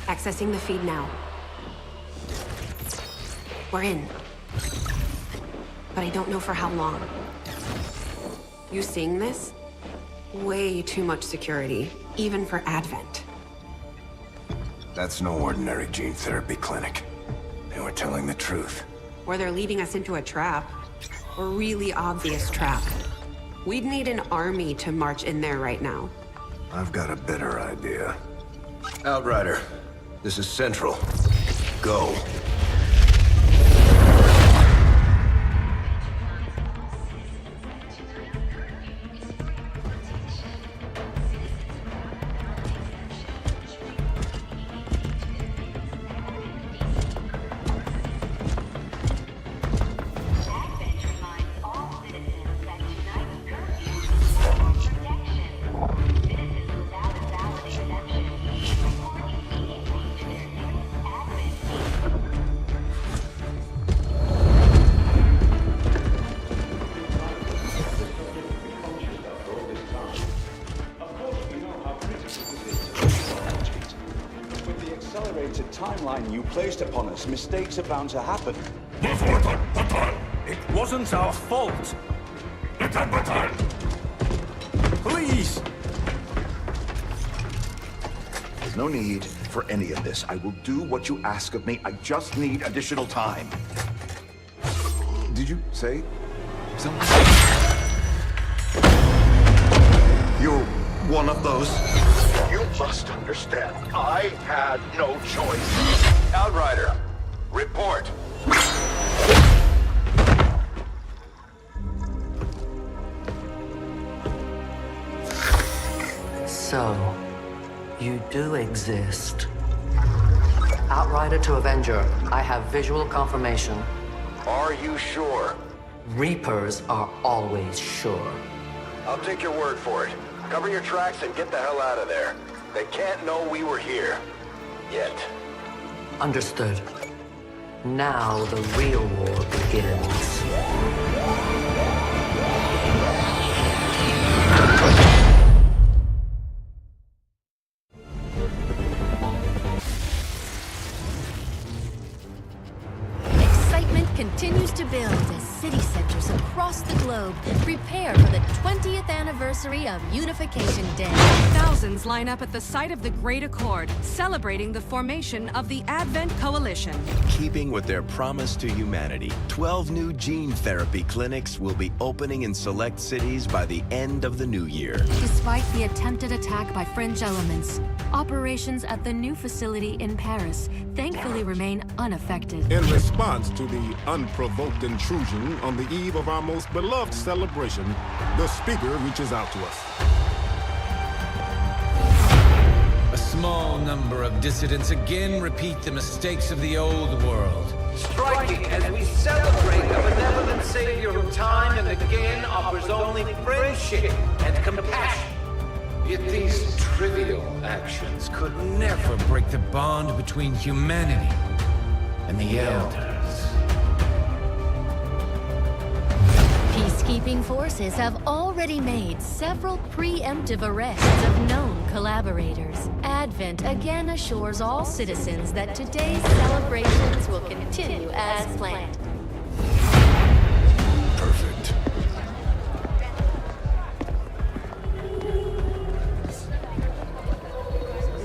Accessing the feed now. We're in. But I don't know for how long. You seeing this? Way too much security, even for Advent. That's no ordinary gene therapy clinic. They were telling the truth. Or they're leading us into a trap. A really obvious trap. We'd need an army to march in there right now. I've got a better idea. Outrider, this is Central. Go. Timeline you placed upon us, mistakes are bound to happen. It wasn't our fault. Please! There's no need for any of this. I will do what you ask of me. I just need additional time. Did you say something? You're one of those? You must understand, I had no choice. Outrider, report. So, you do exist. Outrider to Avenger, I have visual confirmation. Are you sure? Reapers are always sure. I'll take your word for it. Cover your tracks and get the hell out of there. They can't know we were here. Yet. Understood. Now the real war begins. Excitement continues to build as city centers across the globe prepare for the 20th anniversary of Unification Day. Thousands line up at the site of the Great Accord, celebrating the formation of the Advent Coalition. Keeping with their promise to humanity, 12 new gene therapy clinics will be opening in select cities by the end of the new year. Despite the attempted attack by fringe elements, operations at the new facility in Paris thankfully remain unaffected. In response to the unprovoked intrusion on the eve of our most beloved celebration, the speaker reaches out to us. A small number of dissidents again repeat the mistakes of the old world. Striking as we celebrate a benevolent savior who time and again offers only friendship and compassion. Yet these trivial actions could never break the bond between humanity and the Elders. Peacekeeping forces have already made several preemptive arrests of known collaborators. Advent again assures all citizens that today's celebrations will continue as planned. Perfect.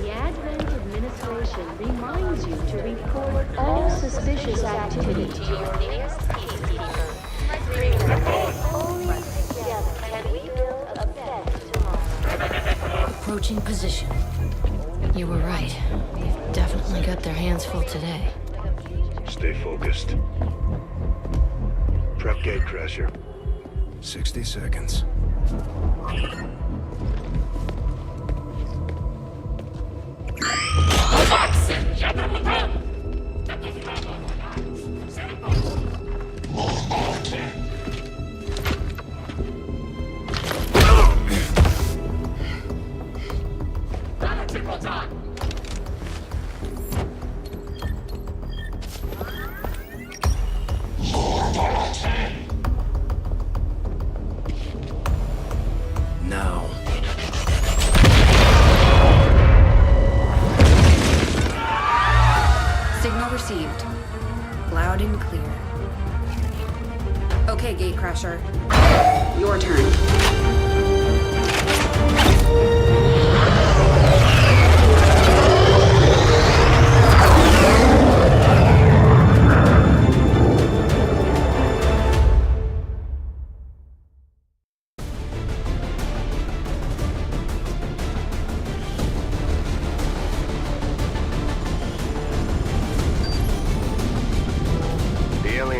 The Advent administration reminds you to report all suspicious activity to your nearest peacekeeper. Only together can we build a better tomorrow. Approaching position. You were right. They've definitely got their hands full today. Stay focused. Prep gate crasher. 60 seconds. Now. Signal received. Loud and clear. Okay, Gatecrasher. Your turn.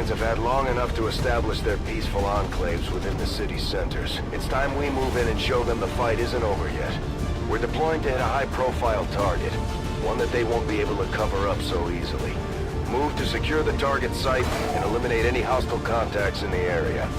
Have had long enough to establish their peaceful enclaves within the city centers. It's time we move in and show them the fight isn't over yet. We're deploying to hit a high-profile target, one that they won't be able to cover up so easily. Move to secure the target site and eliminate any hostile contacts in the area.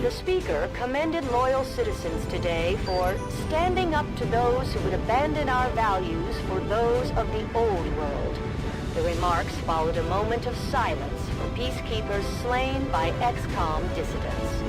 The speaker commended loyal citizens today for standing up to those who would abandon our values for those of the old world. The remarks followed a moment of silence for peacekeepers slain by Xcom dissidents.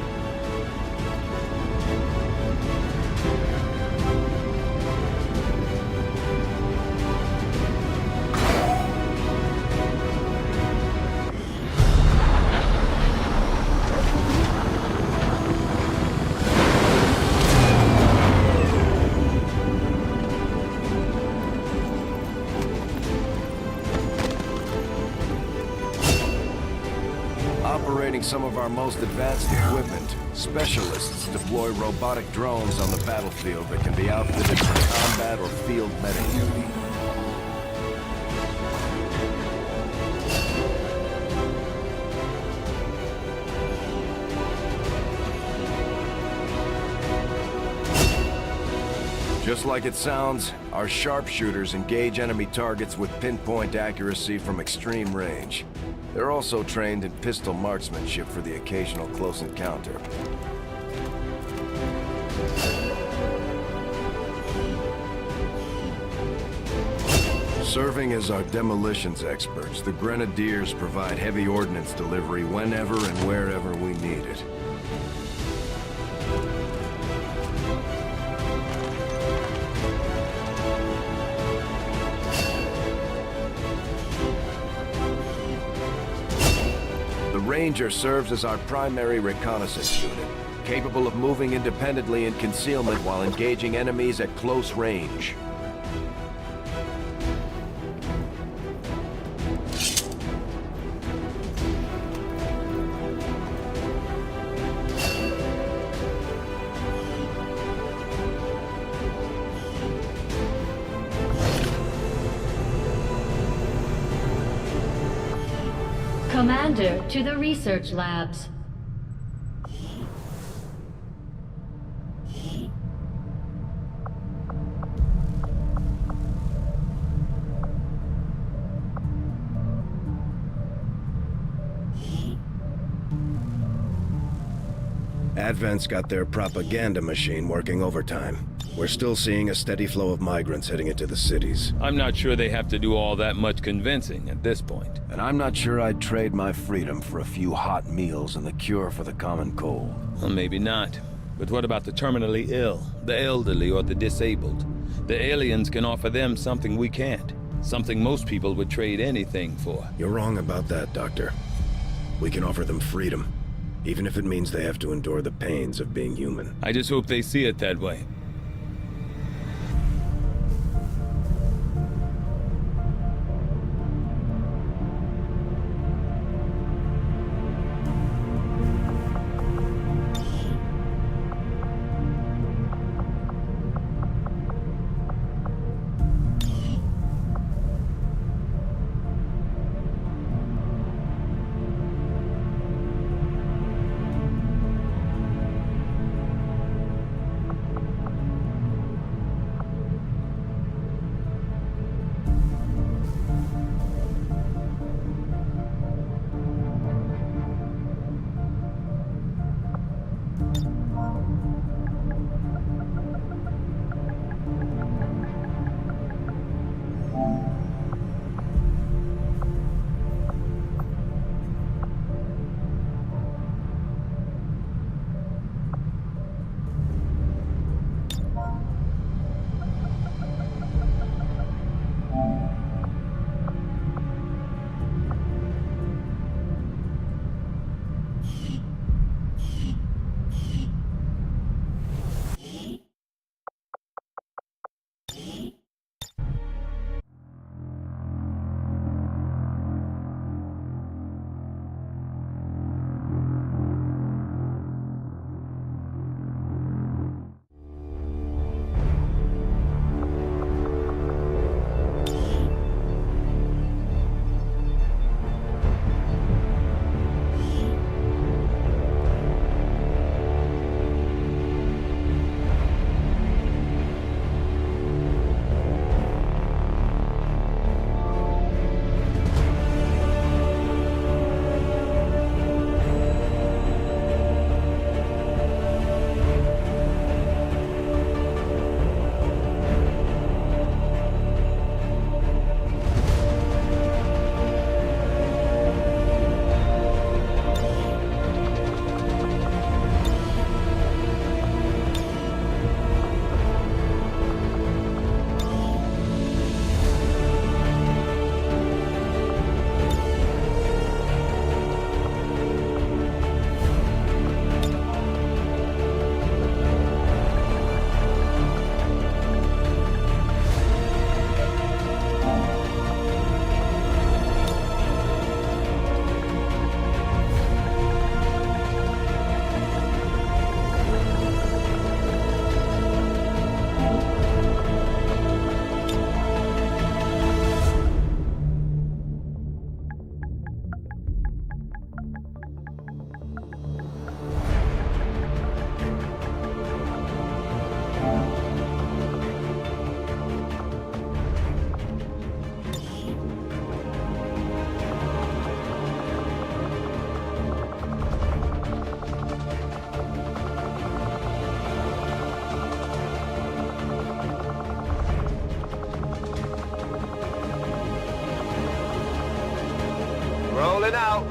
Operating some of our most advanced equipment, specialists deploy robotic drones on the battlefield that can be outfitted for combat or field medic duty. Just like it sounds, our sharpshooters engage enemy targets with pinpoint accuracy from extreme range. They're also trained in pistol marksmanship for the occasional close encounter. Serving as our demolitions experts, the Grenadiers provide heavy ordnance delivery whenever and wherever we need it. The Ranger serves as our primary reconnaissance unit, capable of moving independently in concealment while engaging enemies at close range. Commander to the research labs. Advent's got their propaganda machine working overtime. We're still seeing a steady flow of migrants heading into the cities. I'm not sure they have to do all that much convincing at this point. And I'm not sure I'd trade my freedom for a few hot meals and the cure for the common cold. Well, maybe not. But what about the terminally ill, the elderly, or the disabled? The aliens can offer them something we can't. Something most people would trade anything for. You're wrong about that, Doctor. We can offer them freedom, even if it means they have to endure the pains of being human. I just hope they see it that way. Rolling out.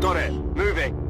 Got it. Moving.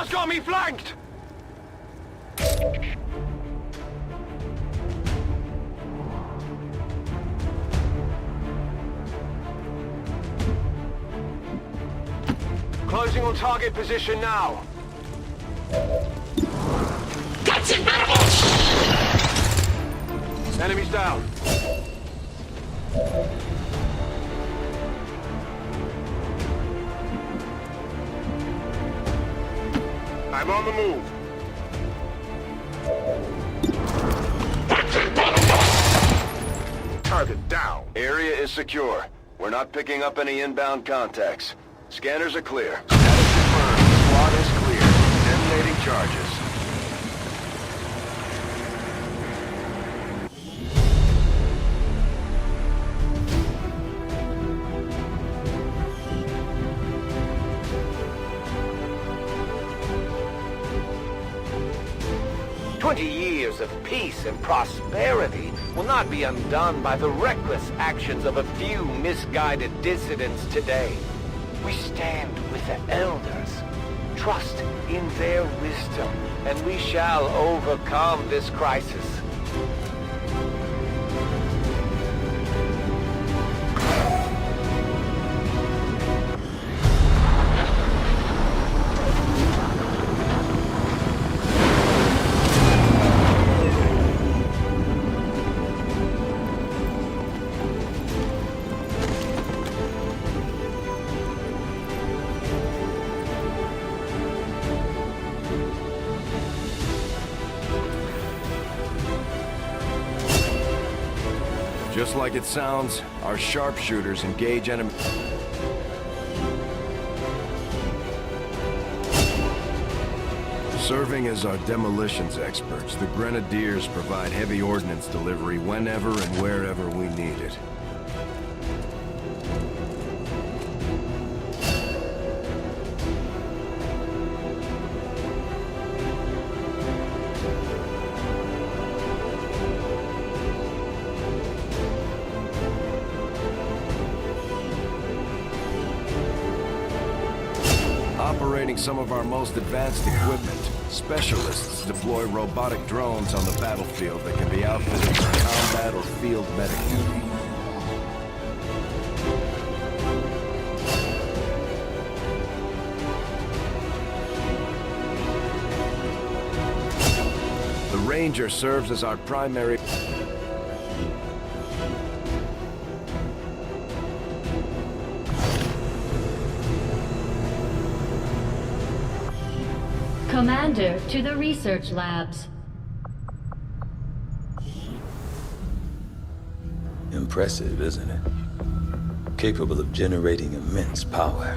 Outlaws got me flanked! Closing on target position now. Enemies down. I'm on the move. Target down. Area is secure. We're not picking up any inbound contacts. Scanners are clear. Status confirmed. Squad is clear. Detonating charges. Years of peace and prosperity will not be undone by the reckless actions of a few misguided dissidents today. We stand with the elders, trust in their wisdom, and we shall overcome this crisis. Just like it sounds, our sharpshooters engage enemy... Serving as our demolitions experts, the Grenadiers provide heavy ordnance delivery whenever and wherever we need it. Operating some of our most advanced equipment, specialists deploy robotic drones on the battlefield that can be outfitted for combat or field medic duty. The Ranger serves as our primary... Commander, to the research labs. Impressive, isn't it? Capable of generating immense power,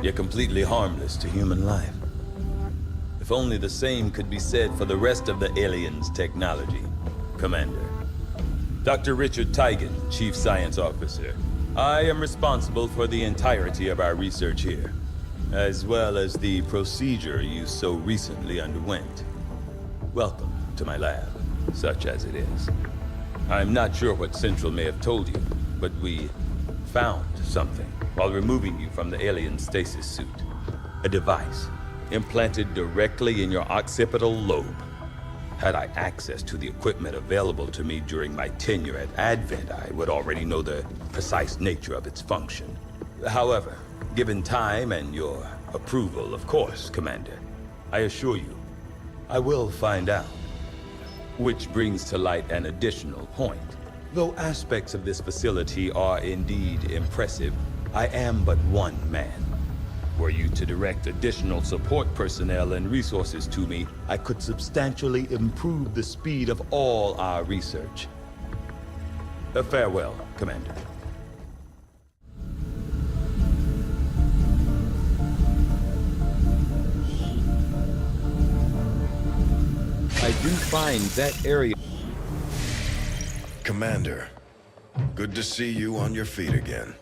yet completely harmless to human life. If only the same could be said for the rest of the aliens' technology, Commander. Dr. Richard Tigan, Chief Science Officer. I am responsible for the entirety of our research here, as well as the procedure you so recently underwent. Welcome to my lab, such as it is. I'm not sure what Central may have told you, but we found something while removing you from the alien stasis suit. A device implanted directly in your occipital lobe. Had I access to the equipment available to me during my tenure at Advent, I would already know the precise nature of its function. However, given time and your approval, of course, Commander, I assure you, I will find out. Which brings to light an additional point. Though aspects of this facility are indeed impressive, I am but one man. Were you to direct additional support personnel and resources to me, I could substantially improve the speed of all our research. Farewell, Commander. I do find that area... Commander, good to see you on your feet again.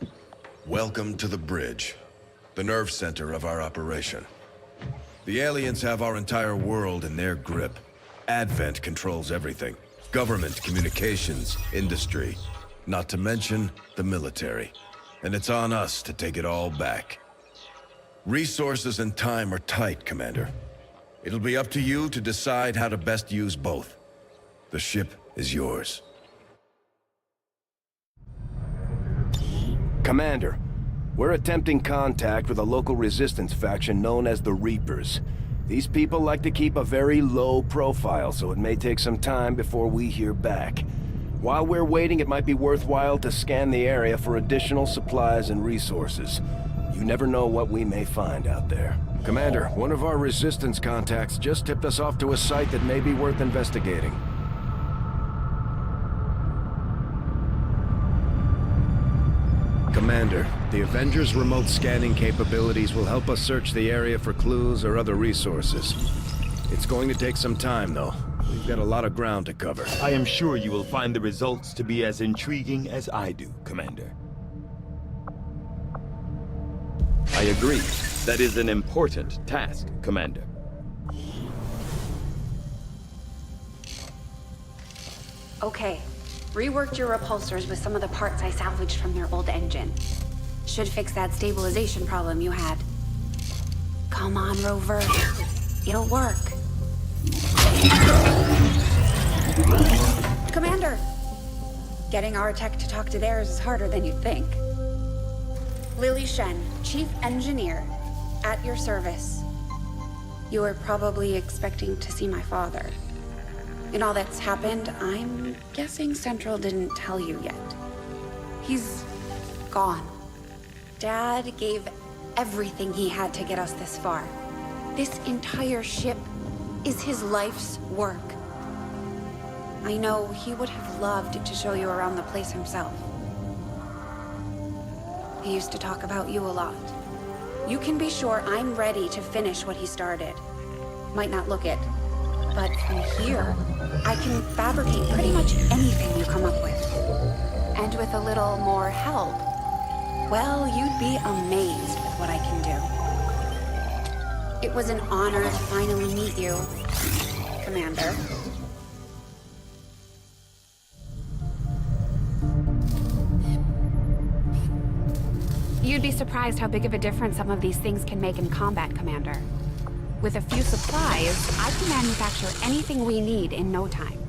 Welcome to the bridge, the nerve center of our operation. The aliens have our entire world in their grip. Advent controls everything. Government, communications, industry, not to mention the military. And it's on us to take it all back. Resources and time are tight, Commander. It'll be up to you to decide how to best use both. The ship is yours. Commander, we're attempting contact with a local resistance faction known as the Reapers. These people like to keep a very low profile, so it may take some time before we hear back. While we're waiting, it might be worthwhile to scan the area for additional supplies and resources. You never know what we may find out there. Commander, one of our resistance contacts just tipped us off to a site that may be worth investigating. Commander, the Avengers' remote scanning capabilities will help us search the area for clues or other resources. It's going to take some time, though. We've got a lot of ground to cover. I am sure you will find the results to be as intriguing as I do, Commander. I agree. That is an important task, Commander. Okay. Reworked your repulsors with some of the parts I salvaged from their old engine. Should fix that stabilization problem you had. Come on, Rover. It'll work. Commander! Getting our tech to talk to theirs is harder than you'd think. Lily Shen, Chief Engineer, at your service. You were probably expecting to see my father. In all that's happened, I'm guessing Central didn't tell you yet. He's gone. Dad gave everything he had to get us this far. This entire ship is his life's work. I know he would have loved to show you around the place himself. He used to talk about you a lot. You can be sure I'm ready to finish what he started. Might not look it, but from here, I can fabricate pretty much anything you come up with. And with a little more help, well, you'd be amazed with what I can do. It was an honor to finally meet you, Commander. You'd be surprised how big of a difference some of these things can make in combat, Commander. With a few supplies, I can manufacture anything we need in no time.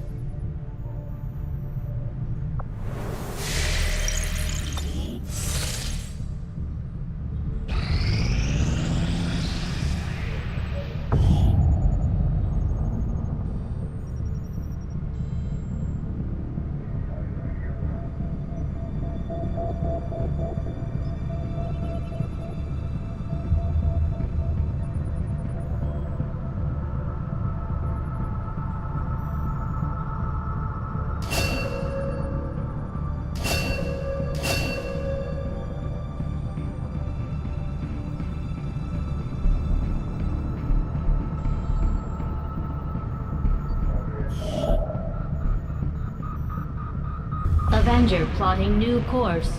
Avenger plotting new course.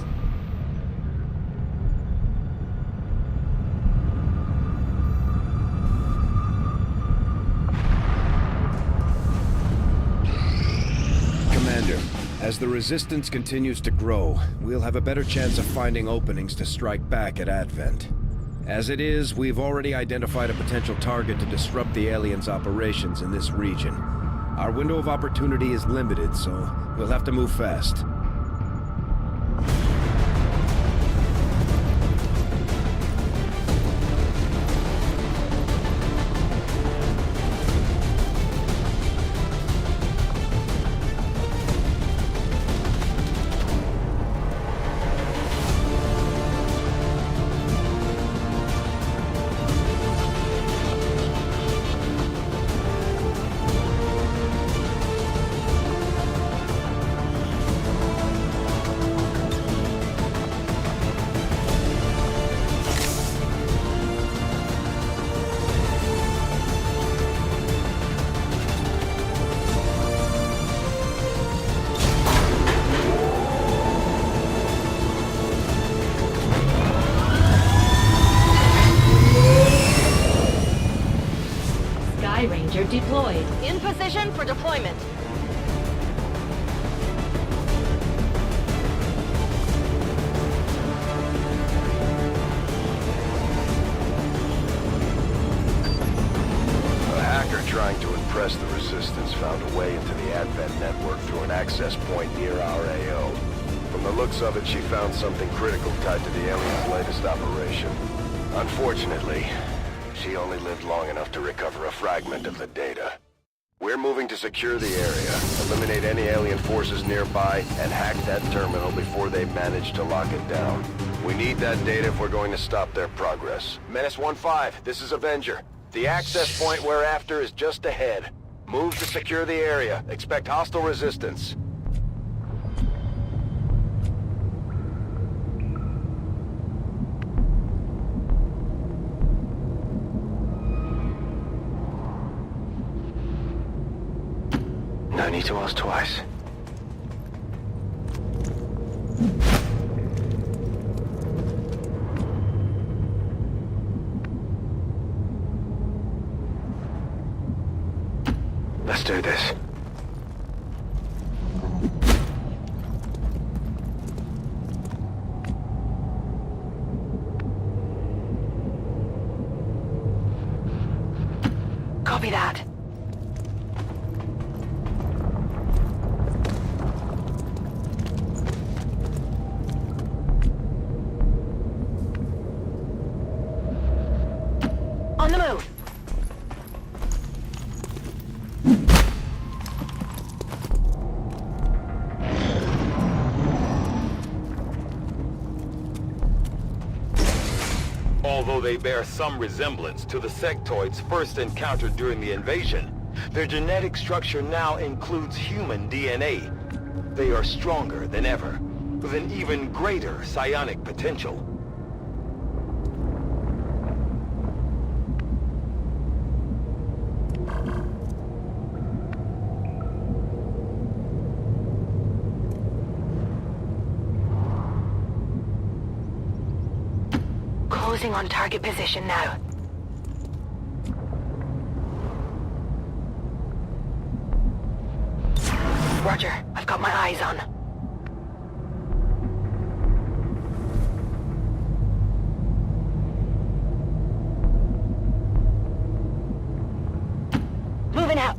Commander, as the Resistance continues to grow, we'll have a better chance of finding openings to strike back at Advent. As it is, we've already identified a potential target to disrupt the aliens' operations in this region. Our window of opportunity is limited, so we'll have to move fast. Ranger deployed. In position for deployment. found a way into the Advent network through an access point near our AO. From the looks of it, she found something critical tied to the aliens' latest operation. Unfortunately, she only lived long enough to recover a fragment of the data. We're moving to secure the area, eliminate any alien forces nearby, and hack that terminal before they manage to lock it down. We need that data if we're going to stop their progress. Menace 1-5, this is Avenger. The access point we're after is just ahead. Move to secure the area. Expect hostile resistance. No need to ask twice. Let's do this. Copy that. On the move. Although they bear some resemblance to the sectoids first encountered during the invasion, their genetic structure now includes human DNA. They are stronger than ever, with an even greater psionic potential. Closing on target position now. Roger, I've got my eyes on. Moving out.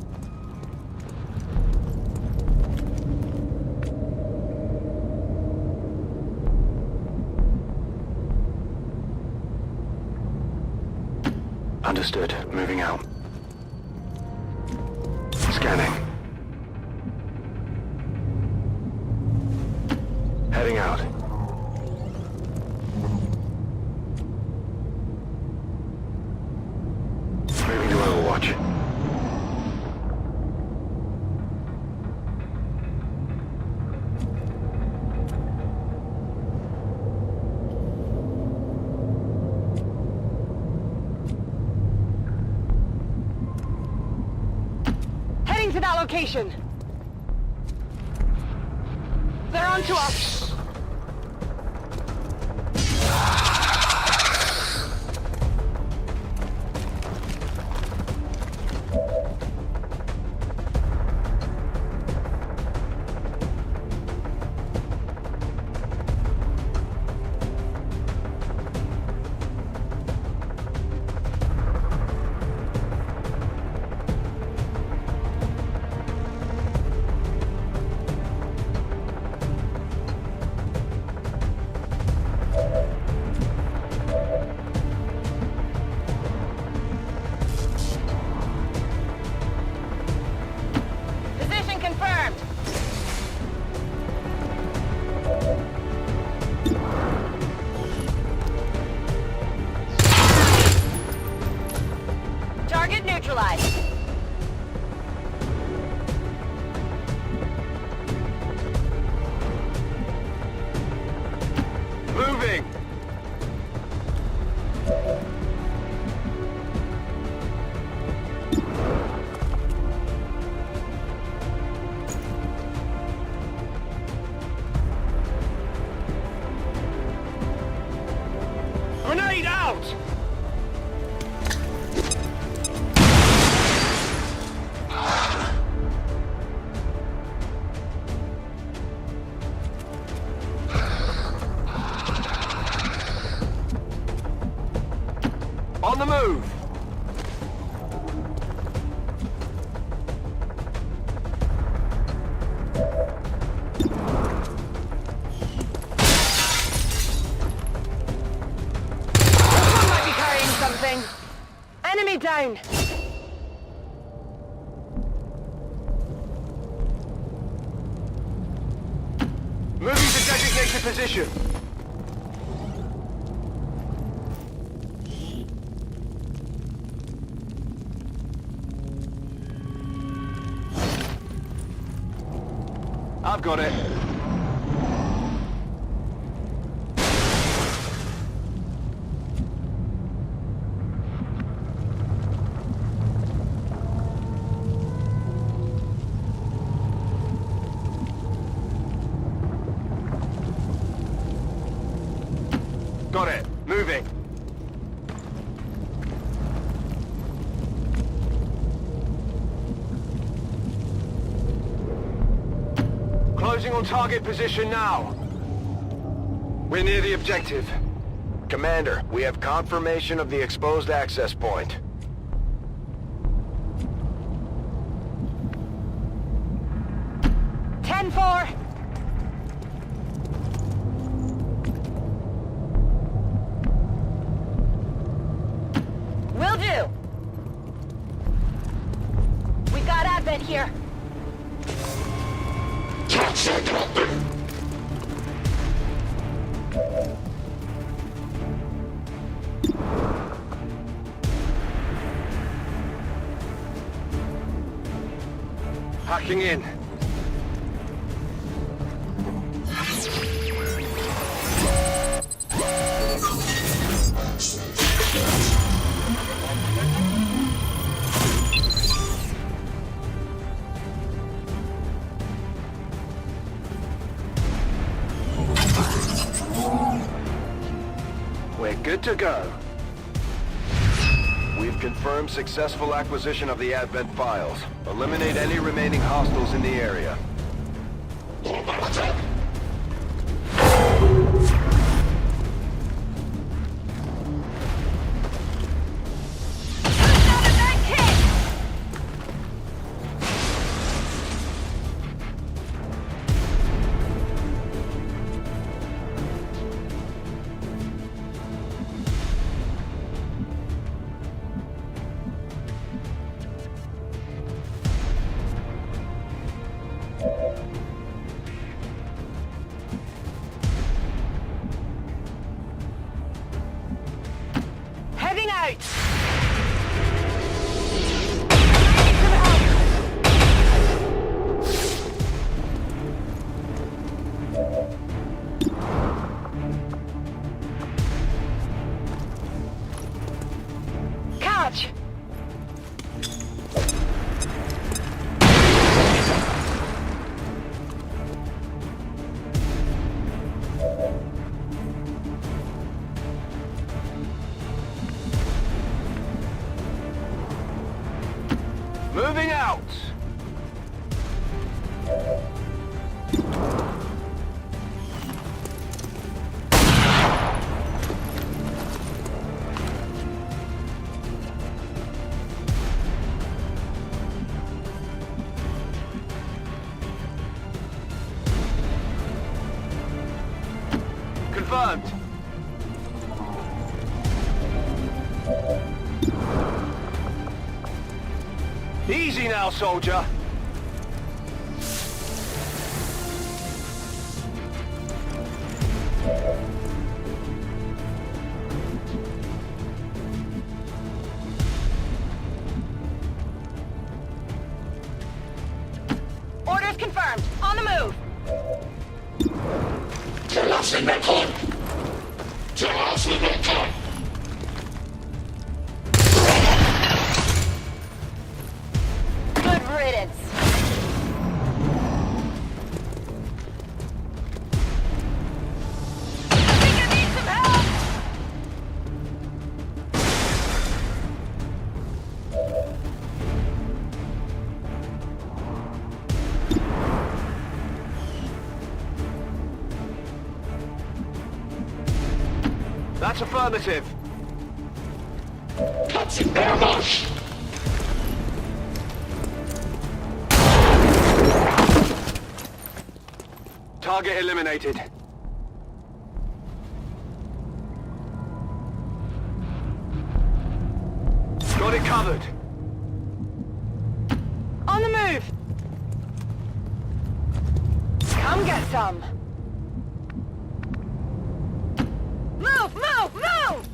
Understood. Moving out. Scanning. Heading out. Moving to Overwatch. Heading to that location. They're on to us. Position confirmed. Target neutralized. Moving! Grenade out! On the move! down. Moving to designated position. I've got it. Got it. Moving. Closing on target position now. We're near the objective. Commander, we have confirmation of the exposed access point. Ten-4. Will do. We've got Advent here. Hacking in. We're good to go. We've confirmed successful acquisition of the Advent files. Eliminate any remaining hostiles in the area. Heading out! Catch! Moving out! Confirmed. Easy now, soldier. Orders confirmed. On the move. Good riddance. I think I need some help. That's affirmative. Target eliminated. Got it covered. On the move! Come get some! Move! Move! Move!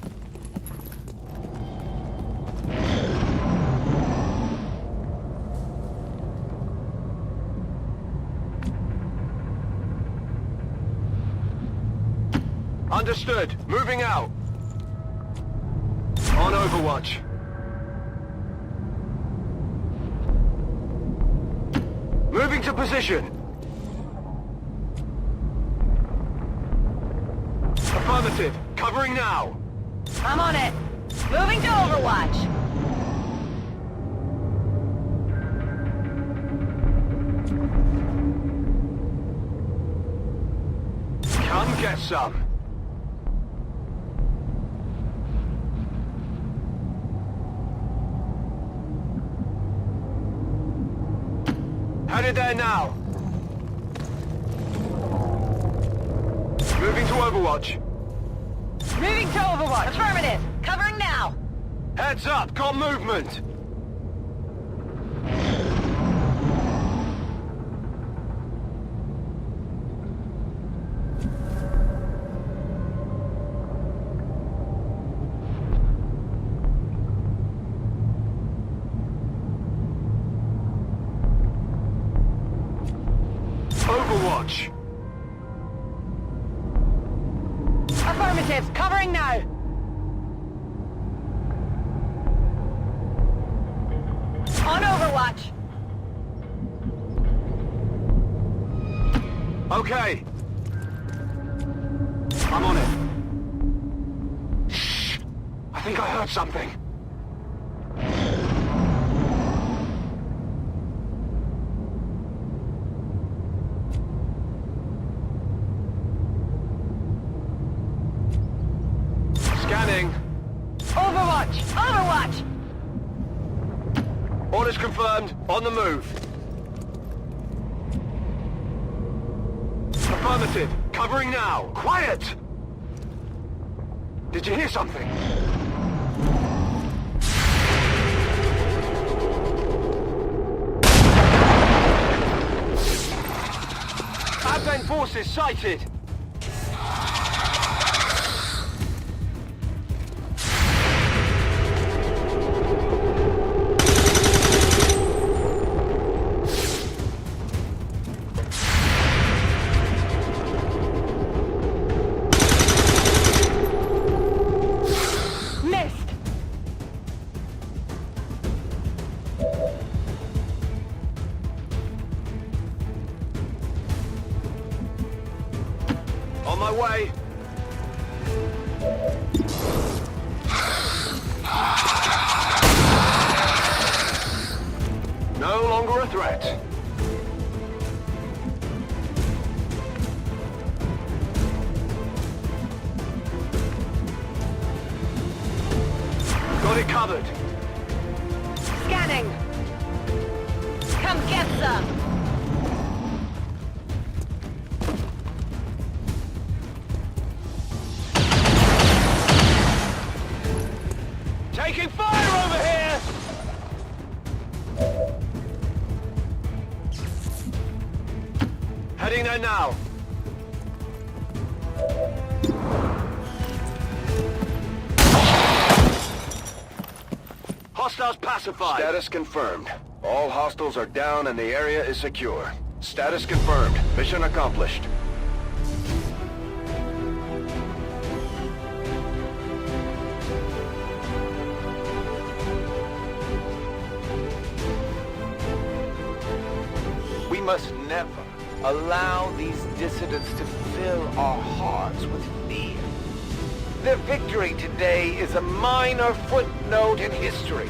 Understood. Moving out. On Overwatch. Moving to position. Affirmative. Covering now. I'm on it. Moving to Overwatch. Come get some. Headed there now. Moving to Overwatch. Moving to Overwatch. Affirmative. Covering now. Heads up, got movement. Overwatch. Affirmative. Covering now. On Overwatch. Okay. I'm on it. Shh. I think I heard something. Scanning. Overwatch! Overwatch! Orders confirmed. On the move. Affirmative. Covering now. Quiet! Did you hear something? Advent forces sighted. On my way. No longer a threat. Got it covered. Scanning. Come get some. Taking fire over here! Heading there now. Hostiles pacified. Status confirmed. All hostiles are down and the area is secure. Status confirmed. Mission accomplished. We must never allow these dissidents to fill our hearts with fear. Their victory today is a minor footnote in history,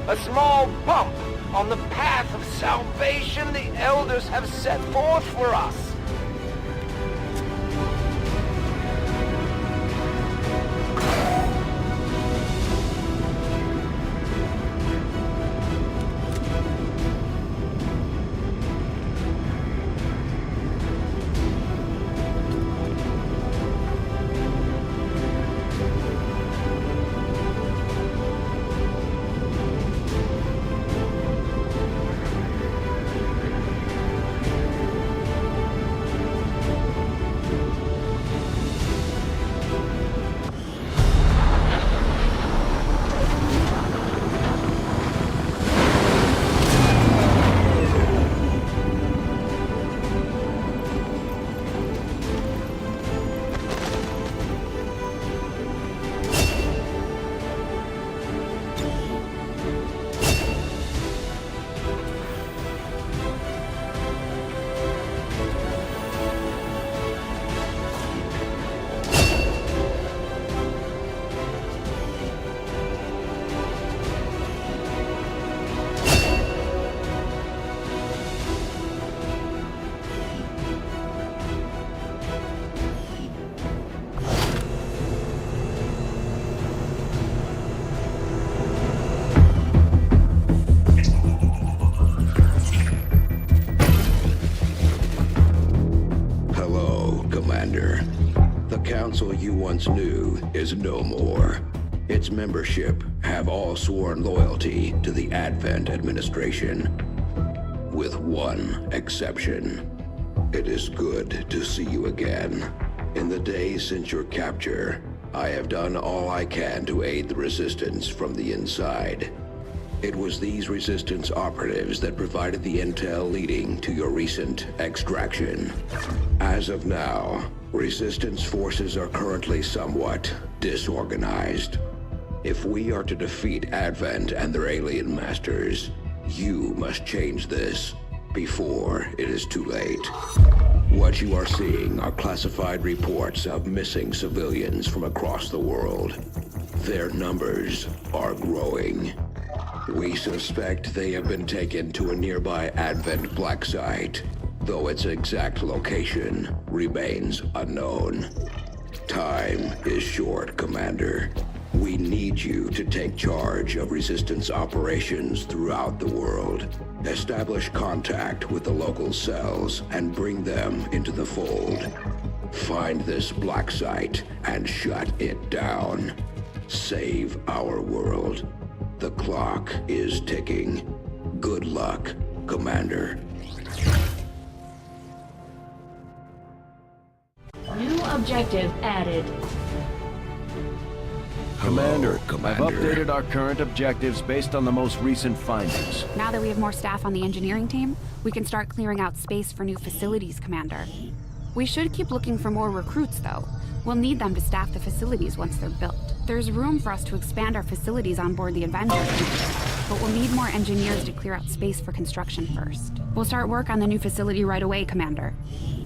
a small bump on the path of salvation the elders have set forth for us. Commander. The council you once knew is no more. Its membership have all sworn loyalty to the Advent administration, with one exception. It is good to see you again. In the days since your capture, I have done all I can to aid the Resistance from the inside. It was these Resistance operatives that provided the intel leading to your recent extraction. As of now, Resistance forces are currently somewhat disorganized. If we are to defeat Advent and their alien masters, you must change this before it is too late. What you are seeing are classified reports of missing civilians from across the world. Their numbers are growing. We suspect they have been taken to a nearby Advent black site, though its exact location remains unknown. Time is short, Commander. We need you to take charge of Resistance operations throughout the world. Establish contact with the local cells and bring them into the fold. Find this black site and shut it down. Save our world. The clock is ticking. Good luck, Commander. New objective added. Commander, Commander. I've updated our current objectives based on the most recent findings. Now that we have more staff on the engineering team, we can start clearing out space for new facilities, Commander. We should keep looking for more recruits, though. We'll need them to staff the facilities once they're built. There's room for us to expand our facilities on board the Avenger, but we'll need more engineers to clear out space for construction first. We'll start work on the new facility right away, Commander.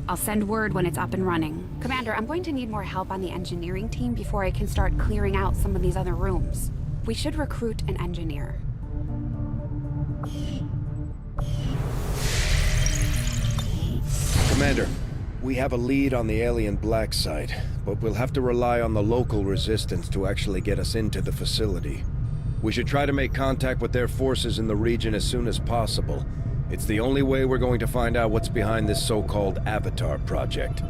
I'll send word when it's up and running. Commander, I'm going to need more help on the engineering team before I can start clearing out some of these other rooms. We should recruit an engineer. Commander, we have a lead on the alien black site, but we'll have to rely on the local Resistance to actually get us into the facility. We should try to make contact with their forces in the region as soon as possible. It's the only way we're going to find out what's behind this so-called Avatar project.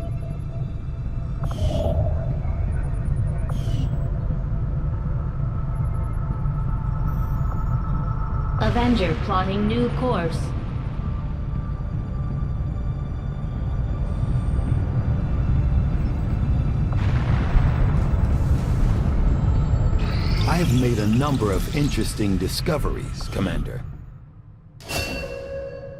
Avenger plotting new course. I have made a number of interesting discoveries, Commander.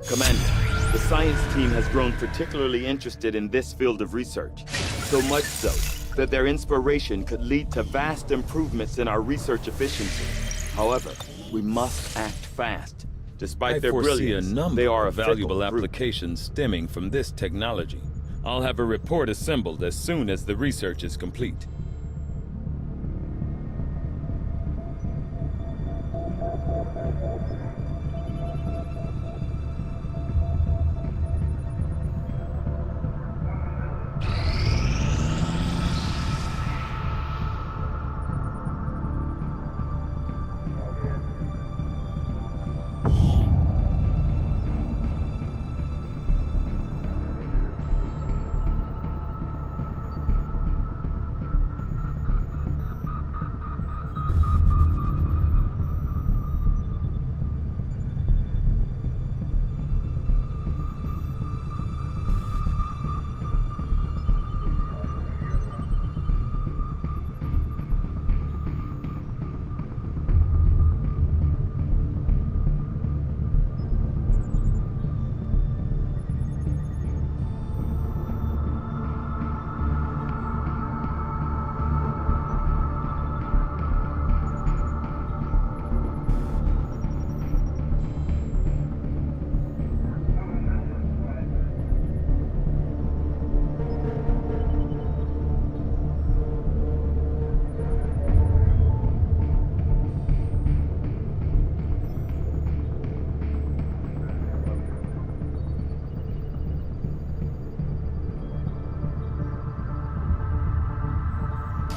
Commander, the science team has grown particularly interested in this field of research. So much so that their inspiration could lead to vast improvements in our research efficiency. However, we must act fast. Despite their brilliance, a number they are of a valuable fickle group. applications stemming from this technology. I'll have a report assembled as soon as the research is complete.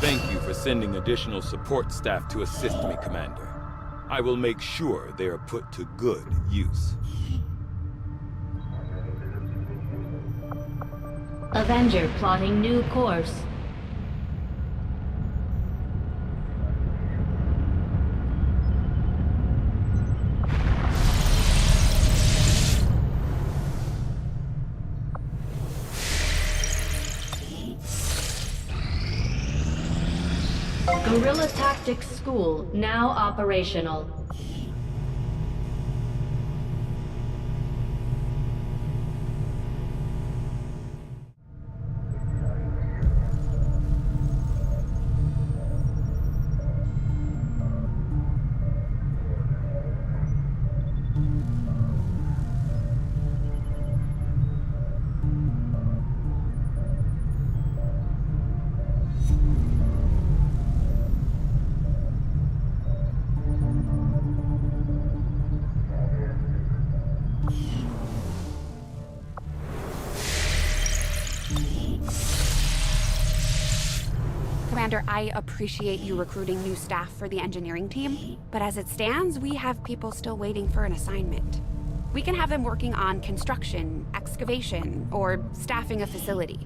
Thank you for sending additional support staff to assist me, Commander. I will make sure they are put to good use. Avenger plotting new course. Guerrilla Tactics School now operational. Commander, I appreciate you recruiting new staff for the engineering team, but as it stands, we have people still waiting for an assignment. We can have them working on construction, excavation, or staffing a facility.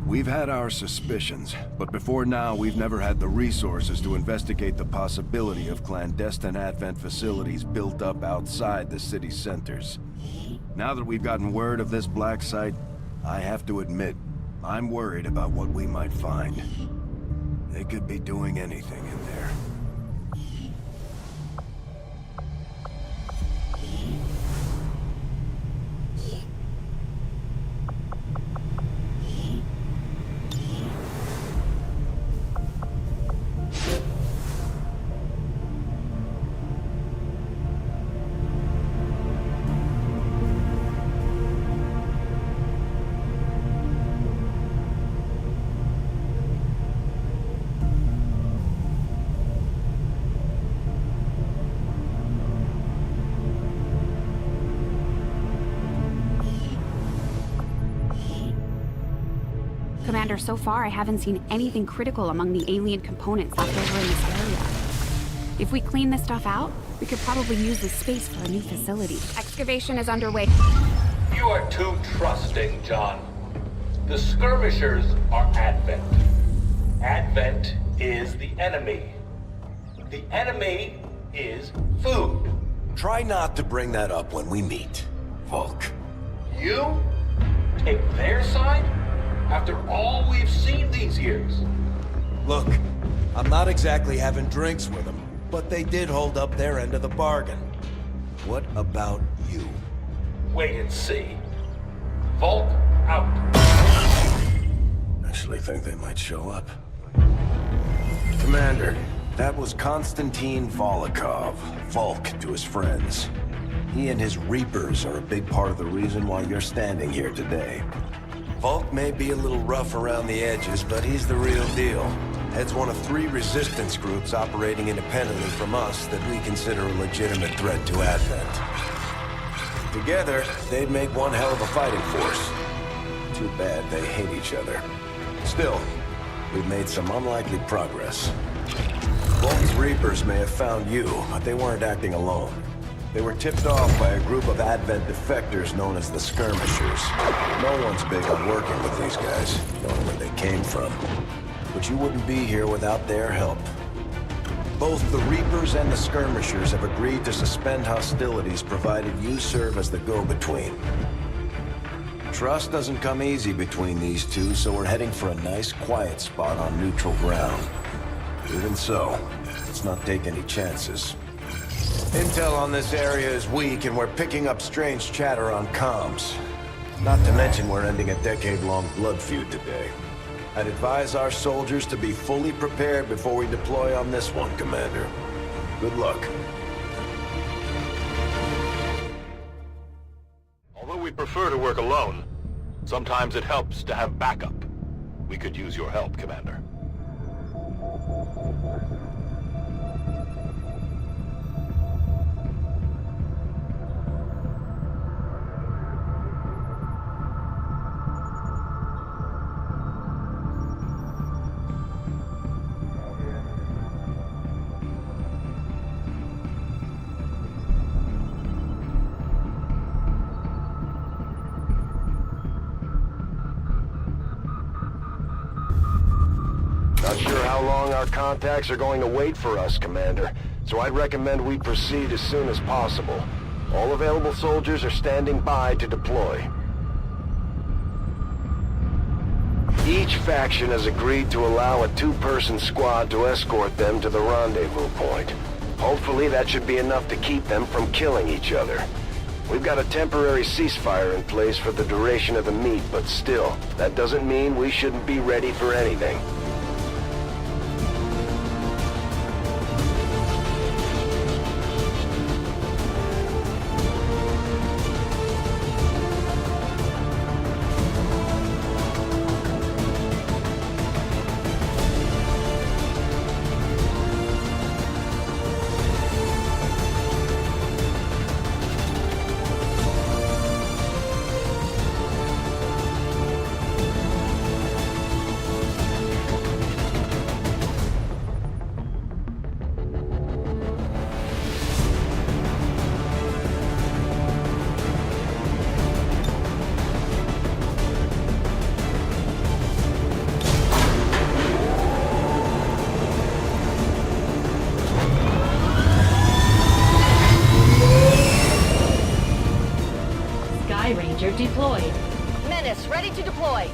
We've had our suspicions, but before now we've never had the resources to investigate the possibility of clandestine Advent facilities built up outside the city centers. Now that we've gotten word of this black site, I have to admit, I'm worried about what we might find. They could be doing anything in there. Commander, so far I haven't seen anything critical among the alien components left over in this area. If we clean this stuff out, we could probably use this space for a new facility. Excavation is underway. You are too trusting, John. The skirmishers are Advent. Advent is the enemy. The enemy is food. Try not to bring that up when we meet, Volk. You take their side? After all we've seen these years? Look, I'm not exactly having drinks with them, but they did hold up their end of the bargain. What about you? Wait and see. Volk out. Actually think they might show up. Commander, that was Konstantin Volokov, Volk to his friends. He and his Reapers are a big part of the reason why you're standing here today. Volk may be a little rough around the edges, but he's the real deal. Heads one of 3 resistance groups operating independently from us that we consider a legitimate threat to Advent. Together, they'd make one hell of a fighting force. Too bad they hate each other. Still, we've made some unlikely progress. Volk's Reapers may have found you, but they weren't acting alone. They were tipped off by a group of Advent defectors known as the Skirmishers. No one's big on working with these guys, knowing where they came from. But you wouldn't be here without their help. Both the Reapers and the Skirmishers have agreed to suspend hostilities provided you serve as the go-between. Trust doesn't come easy between these two, so we're heading for a nice, quiet spot on neutral ground. Even so, let's not take any chances. Intel on this area is weak, and we're picking up strange chatter on comms. Not to mention we're ending a decade-long blood feud today. I'd advise our soldiers to be fully prepared before we deploy on this one, Commander. Good luck. Although we prefer to work alone, sometimes it helps to have backup. We could use your help, Commander. how long our contacts are going to wait for us, Commander, so I'd recommend we proceed as soon as possible. All available soldiers are standing by to deploy. Each faction has agreed to allow a two-person squad to escort them to the rendezvous point. Hopefully that should be enough to keep them from killing each other. We've got a temporary ceasefire in place for the duration of the meet, but still, that doesn't mean we shouldn't be ready for anything. Deployed. Menace, ready to deploy.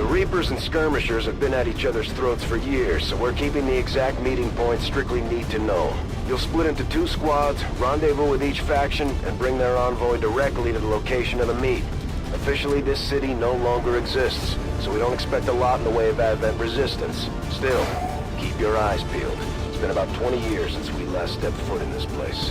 Reapers and skirmishers have been at each other's throats for years, so we're keeping the exact meeting points strictly need to know. You'll split into two squads, rendezvous with each faction, and bring their envoy directly to the location of the meet. Officially, this city no longer exists, so we don't expect a lot in the way of Advent resistance. Still, keep your eyes peeled. It's been about 20 years since we last stepped foot in this place.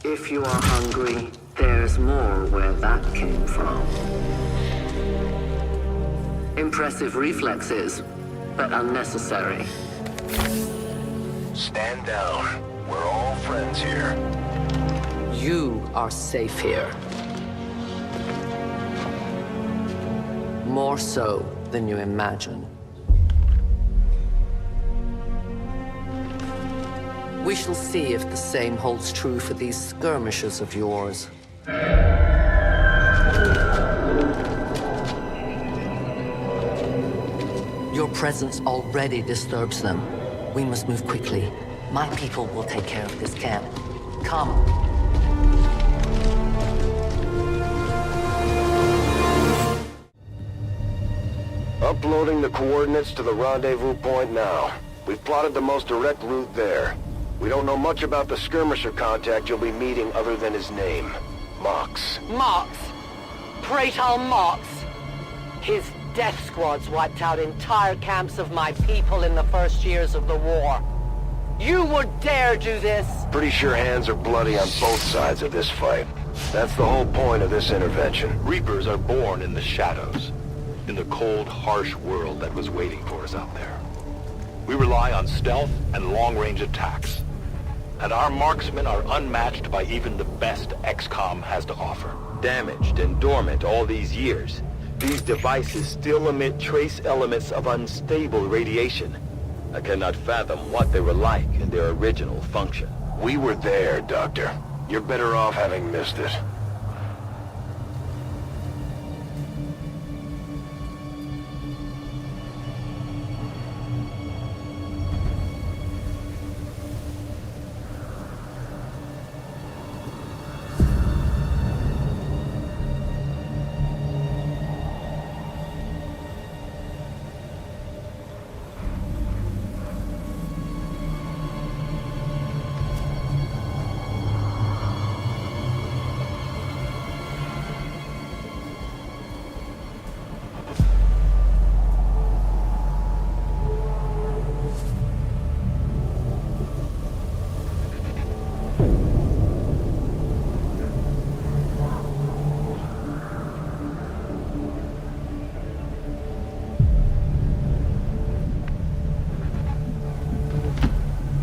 If you are hungry, there's more where that came from. Impressive reflexes, but unnecessary. Stand down. We're all friends here. You are safe here. More so than you imagine. We shall see if the same holds true for these skirmishers of yours. Your presence already disturbs them. We must move quickly. My people will take care of this camp. Come. Uploading the coordinates to the rendezvous point now. We've plotted the most direct route there. We don't know much about the skirmisher contact you'll be meeting other than his name. Mox. Mox? Praetor Mox? His death squads wiped out entire camps of my people in the first years of the war. You would dare do this? Pretty sure hands are bloody on both sides of this fight. That's the whole point of this intervention. Reapers are born in the shadows, in the cold, harsh world that was waiting for us out there. We rely on stealth and long-range attacks. And our marksmen are unmatched by even the best Xcom has to offer. Damaged and dormant all these years, these devices still emit trace elements of unstable radiation. I cannot fathom what they were like in their original function. We were there, Doctor. You're better off having missed it.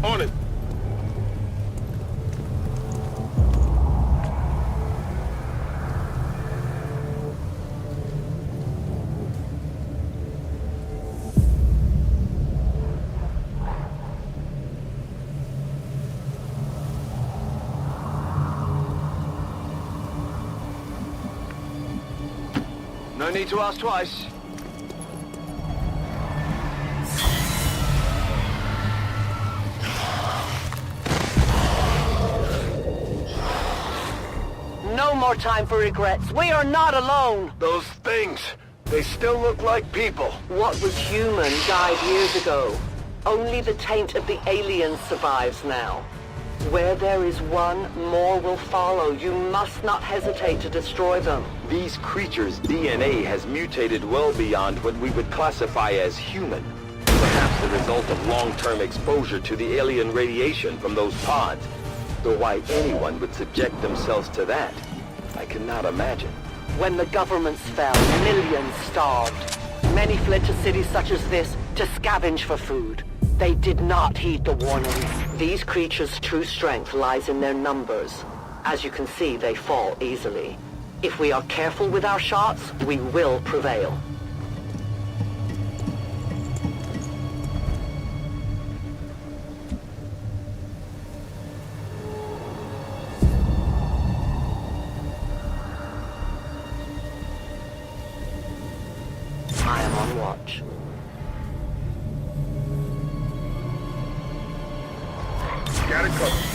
On it. No need to ask twice. No more time for regrets. We are not alone. Those things, they still look like people. What was human died years ago. Only the taint of the aliens survives now. Where there is one, more will follow. You must not hesitate to destroy them. These creatures' DNA has mutated well beyond what we would classify as human. Perhaps the result of long-term exposure to the alien radiation from those pods. Though why anyone would subject themselves to that, I cannot imagine. When the governments fell, millions starved. Many fled to cities such as this to scavenge for food. They did not heed the warnings. These creatures' true strength lies in their numbers. As you can see, they fall easily. If we are careful with our shots, we will prevail. I am on watch. Got it covered.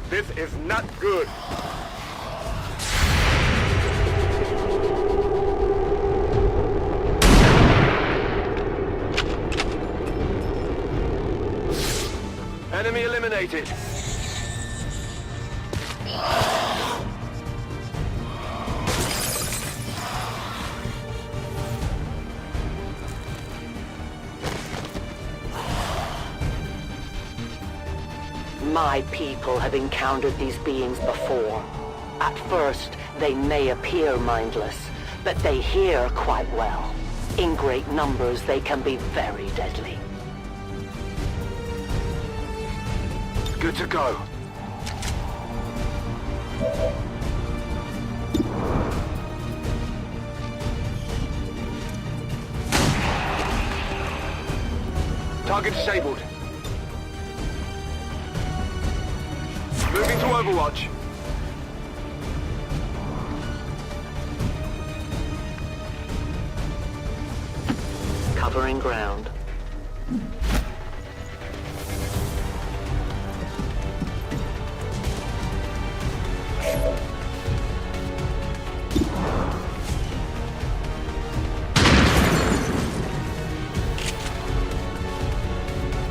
This is not good. Enemy eliminated. My people have encountered these beings before. At first, they may appear mindless, but they hear quite well. In great numbers, they can be very deadly. Good to go. Target disabled. Moving to Overwatch. Covering ground.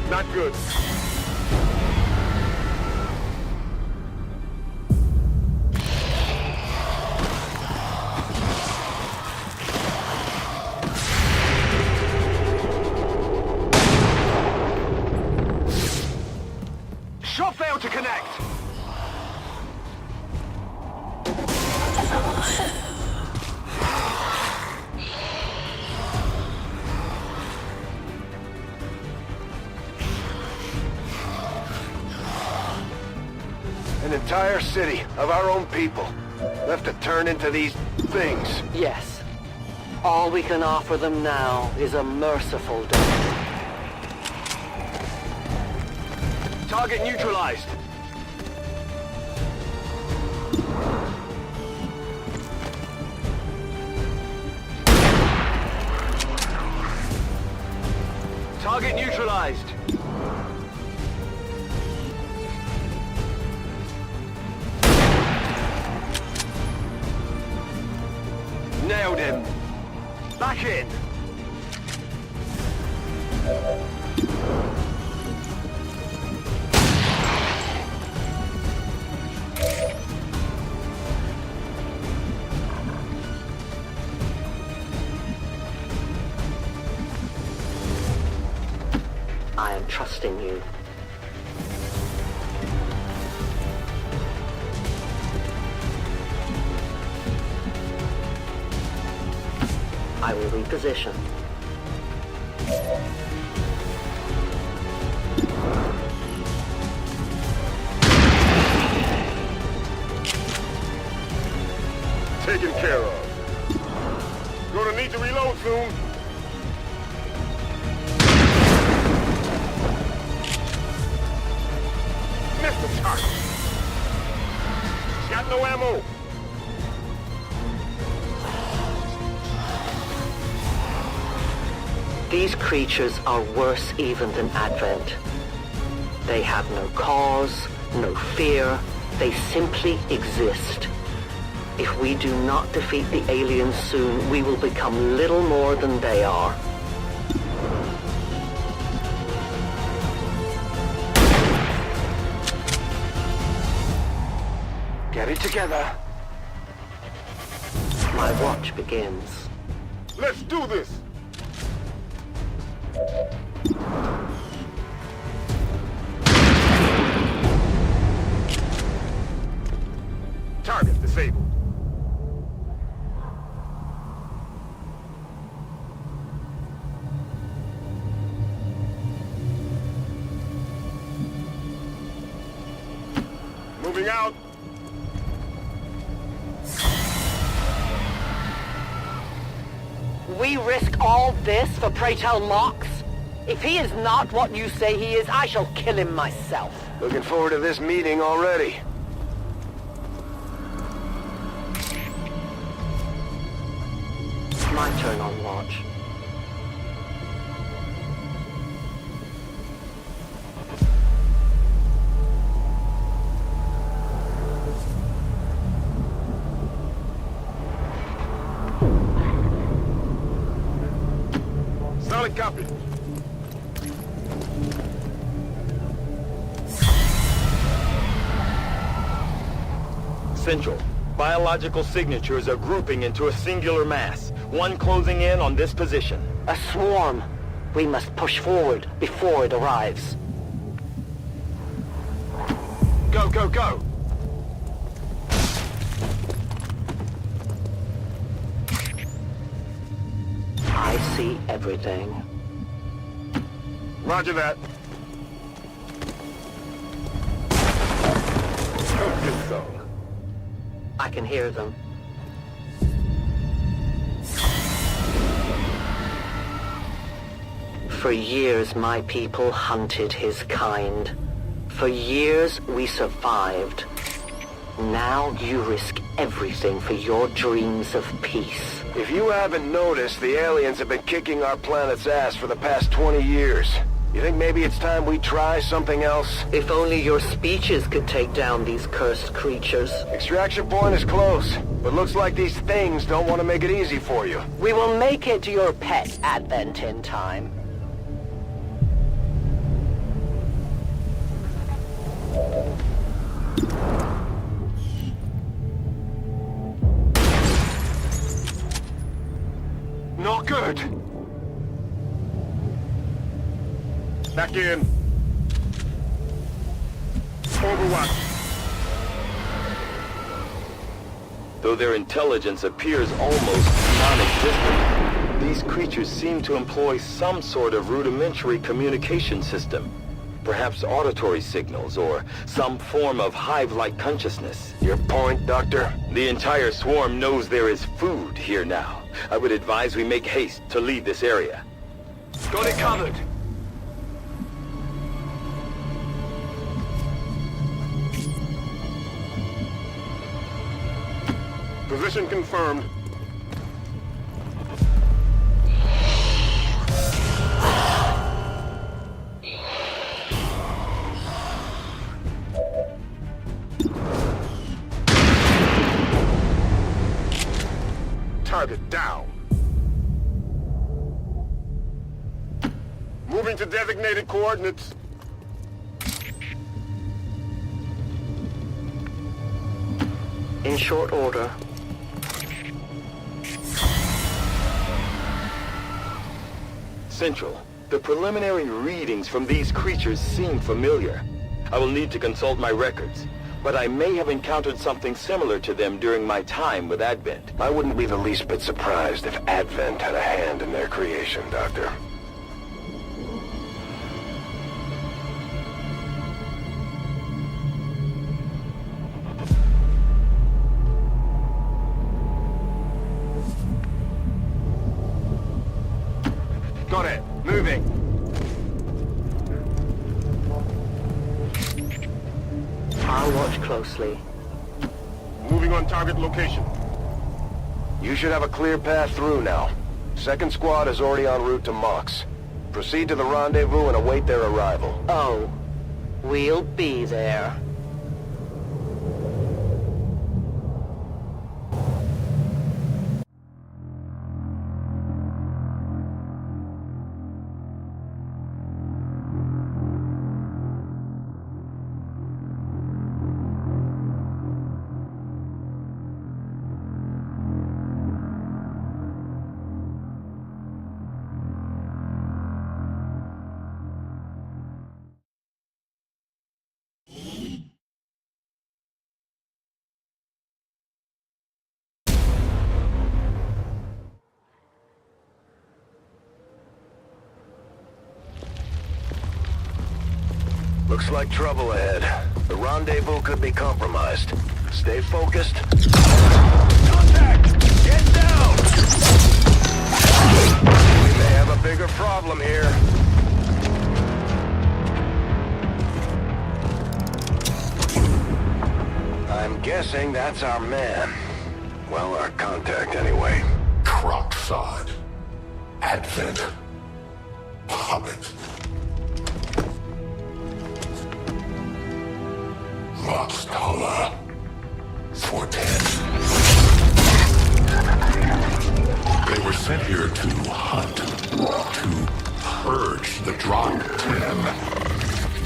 Not good. An entire city of our own people left to turn into these things. Yes. All we can offer them now is a merciful death. Target neutralized. Target neutralized. Nailed him. Back in. I am trusting you. I will reposition. Taken care of. Gonna need to reload soon. Missed the target. Got no ammo. These creatures are worse even than Advent. They have no cause, no fear. They simply exist. If we do not defeat the aliens soon, we will become little more than they are. Get it together. My watch begins. Let's do this. Target disabled. Moving out. We risk all this for pray tell Mox? If he is not what you say he is, I shall kill him myself. Looking forward to this meeting already. My turn on watch. Solid copy. Central. Biological signatures are grouping into a singular mass. One closing in on this position. A swarm. We must push forward before it arrives. Go, go, go! I see everything. Roger that. Good song. I can hear them. For years, my people hunted his kind. For years, we survived. Now you risk everything for your dreams of peace. If you haven't noticed, the aliens have been kicking our planet's ass for the past 20 years. You think maybe it's time we try something else? If only your speeches could take down these cursed creatures. Extraction point is close, but looks like these things don't want to make it easy for you. We will make it to your pet Advent in time. Not good. Back in. Overwatch. though their intelligence appears almost non-existent. These creatures seem to employ some sort of rudimentary communication system. Perhaps auditory signals, or some form of hive-like consciousness. Your point, Doctor? The entire swarm knows there is food here now. I would advise we make haste to leave this area. Got it covered. Position confirmed. Target down. Moving to designated coordinates. In short order. Central, the preliminary readings from these creatures seem familiar. I will need to consult my records, but I may have encountered something similar to them during my time with Advent. I wouldn't be the least bit surprised if Advent had a hand in their creation, Doctor. Got it. Moving. I'll watch closely. Moving on target location. You should have a clear path through now. Second squad is already en route to Mox. Proceed to the rendezvous and await their arrival. Oh, we'll be there. Looks like trouble ahead. The rendezvous could be compromised. Stay focused. Contact! Get down! We may have a bigger problem here. I'm guessing that's our man. Well, our contact anyway. Crocksod. Advent. Puppet. Moxtala. Fortet. They were sent here to hunt. To purge the Drop 10.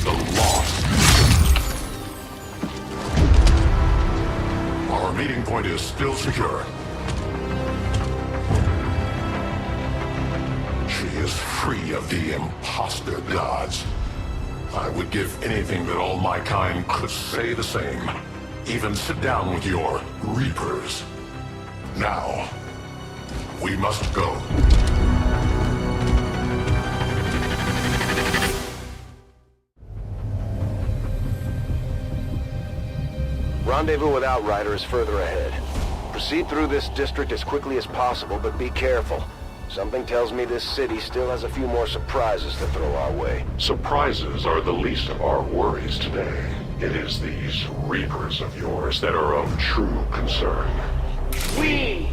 The Lost. Our meeting point is still secure. She is free of the imposter gods. I would give anything that all my kind could say the same. Even sit down with your Reapers. Now, we must go. Rendezvous with Outrider is further ahead. Proceed through this district as quickly as possible, but be careful. Something tells me this city still has a few more surprises to throw our way. Surprises are the least of our worries today. It is these Reapers of yours that are of true concern. We,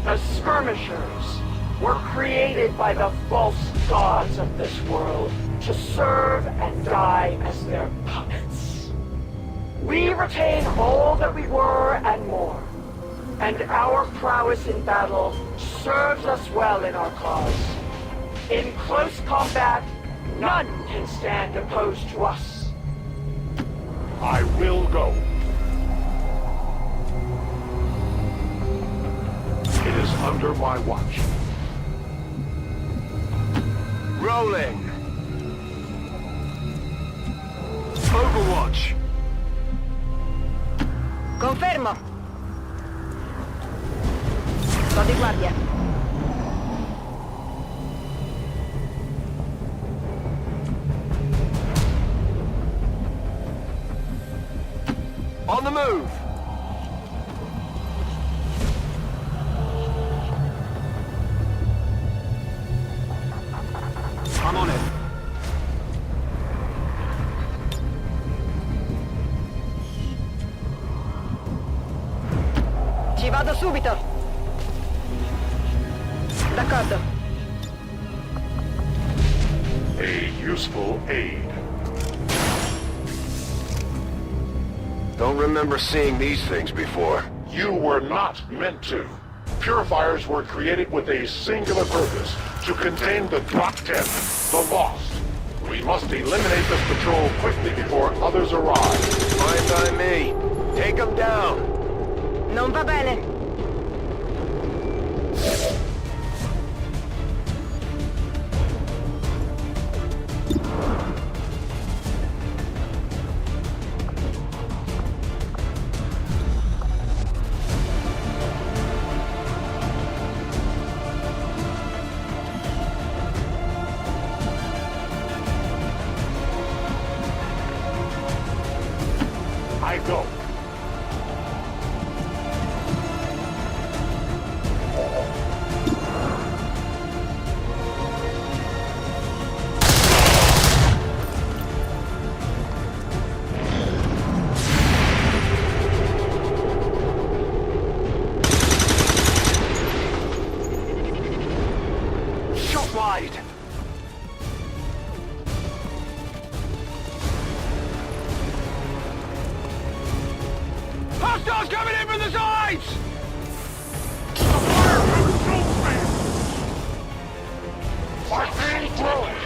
the Skirmishers, were created by the false gods of this world to serve and die as their puppets. We retain all that we were and more, and our prowess in battle serves us well in our cause. In close combat, none can stand opposed to us. I will go. It is under my watch. Rolling. Overwatch. Confermo. Sto di guardia. On the move! I'm on it. Ci vado subito. D'accordo. A useful aid. Don't remember seeing these things before. You were not meant to. Purifiers were created with a singular purpose, to contain the Drop 10, the Lost. We must eliminate this patrol quickly before others arrive. Fine by me. Take them down. Non va bene. I go. Shot wide! Hostiles coming in from the sides! Fighting through it!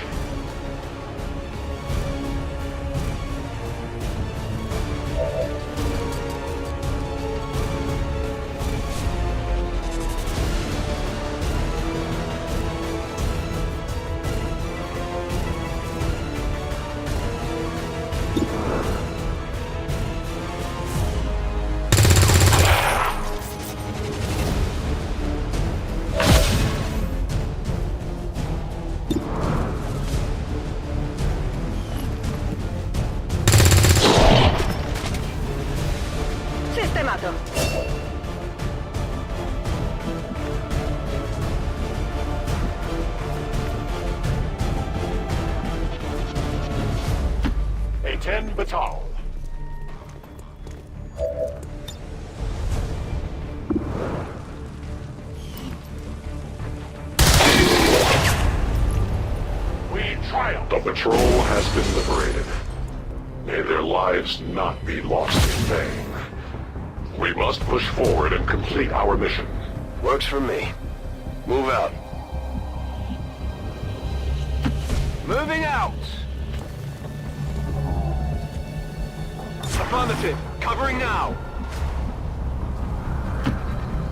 Sistemato. A 10 batal. We triumphed. The patrol has been liberated. May their lives not be lost in vain. We must push forward and complete our mission. Works for me. Move out. Moving out! Affirmative. Covering now.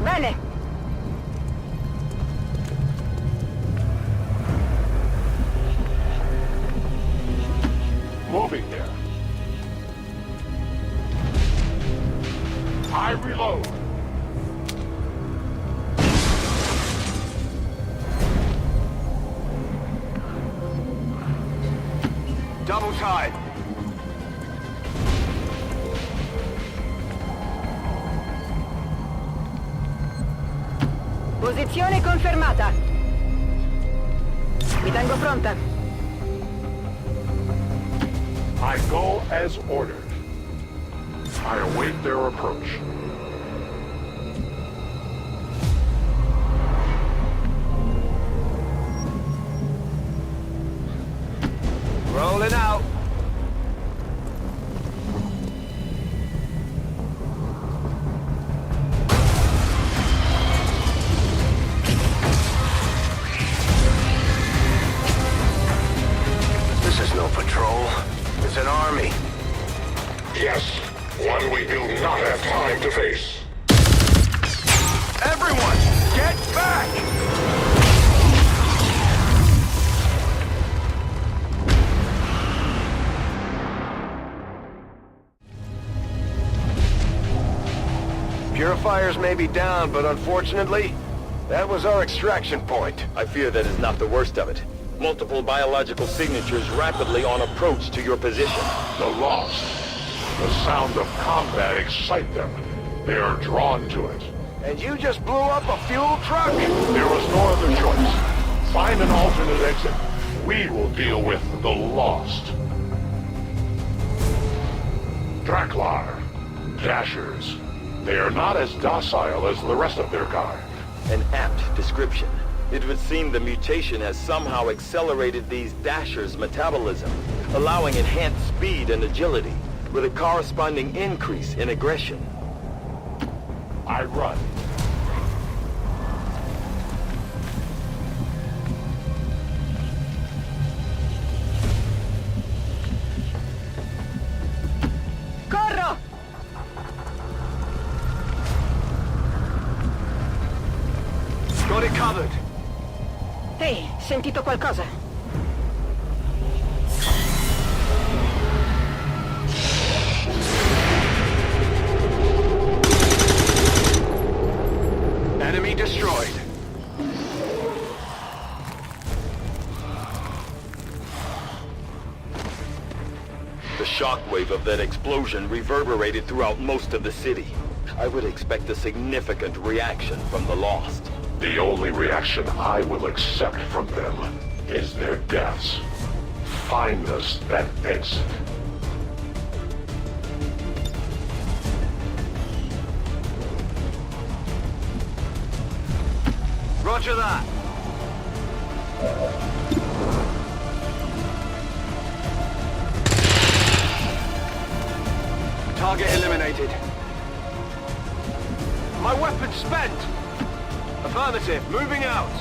Bene. Moving there. I reload. Double time. Posizione confermata. Mi tengo pronta. I go as ordered. I await their approach. Rolling out. This is no patrol. It's an army. Yes, one we do not have time to face. Everyone, get back! Purifiers may be down, but unfortunately, That was our extraction point. I fear that is not the worst of it. Multiple biological signatures rapidly on approach to your position. The Lost. The sound of combat excites them. They are drawn to it. And you just blew up a fuel truck? There was no other choice. Find an alternate exit. We will deal with the Lost. Draklar. Dashers. They are not as docile as the rest of their kind. An apt description. It would seem the mutation has somehow accelerated these Dashers' metabolism, allowing enhanced speed and agility, with a corresponding increase in aggression. I run. Corro! Got it covered. Ehi, sentito qualcosa? Enemy destroyed. The shockwave of that explosion reverberated throughout most of the city. I would expect a significant reaction from the Lost. The only reaction I will accept from them is their deaths. Find us that exit. Roger that. Target eliminated. My weapon's spent. Affirmative, moving out.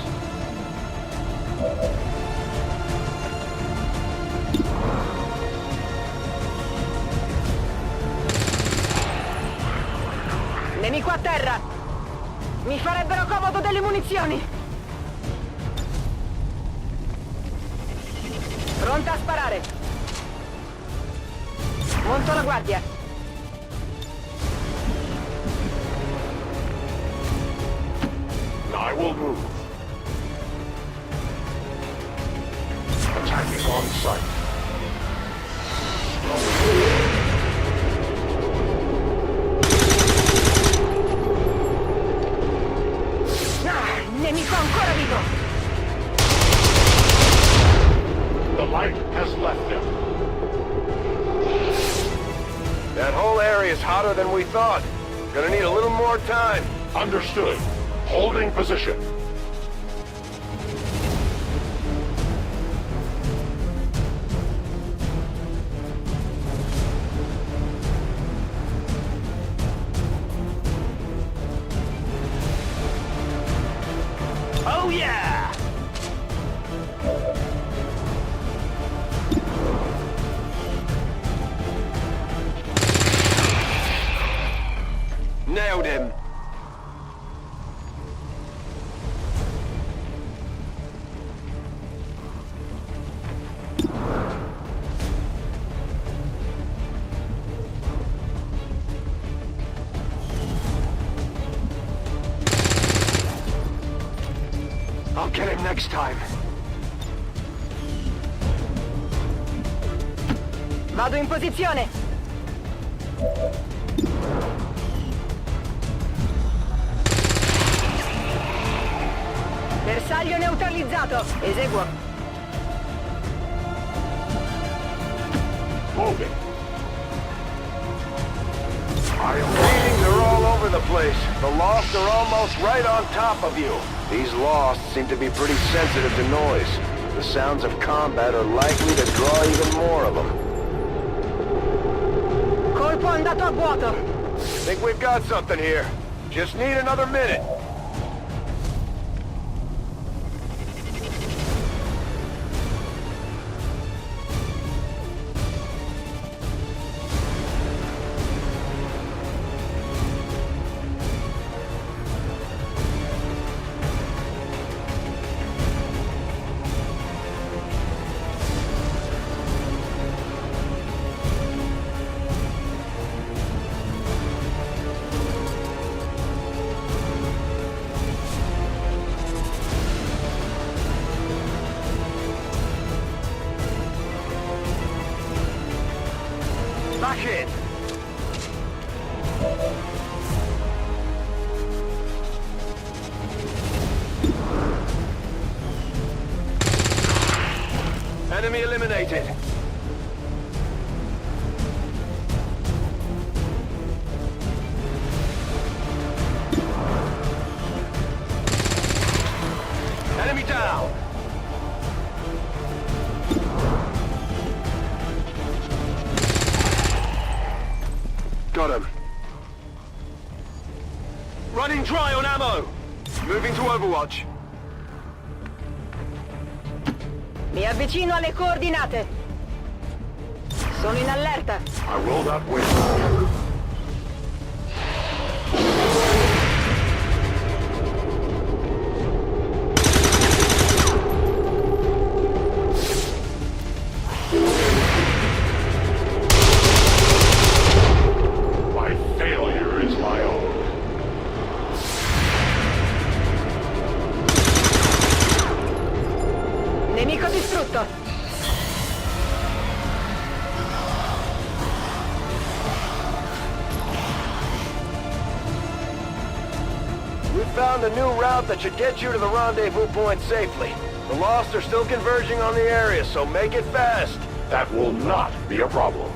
Nemico a terra! Mi farebbero comodo delle munizioni! Pronta a sparare! Monto la guardia! I will move. Attacking on sight. Nemico ancora vivo! The light has left them. That whole area is hotter than we thought. Gonna need a little more time. Understood. Holding position. Oh yeah! Nailed him. I'll get him next time. Vado in posizione! Bersaglio neutralizzato! Eseguo! Moving. I am reading they're all over the place. The Lost are almost right on top of you. These Lost seem to be pretty sensitive to noise. The sounds of combat are likely to draw even more of them. Colpo andato a vuoto! Think we've got something here. Just need another minute. Enemy eliminated. Enemy down. Got him. Running dry on ammo. Moving to Overwatch. Mi avvicino alle coordinate. Sono in allerta. I will not wait. Nemico distrutto. We found a new route that should get you to the rendezvous point safely. The Lost are still converging on the area, so make it fast. That will not be a problem.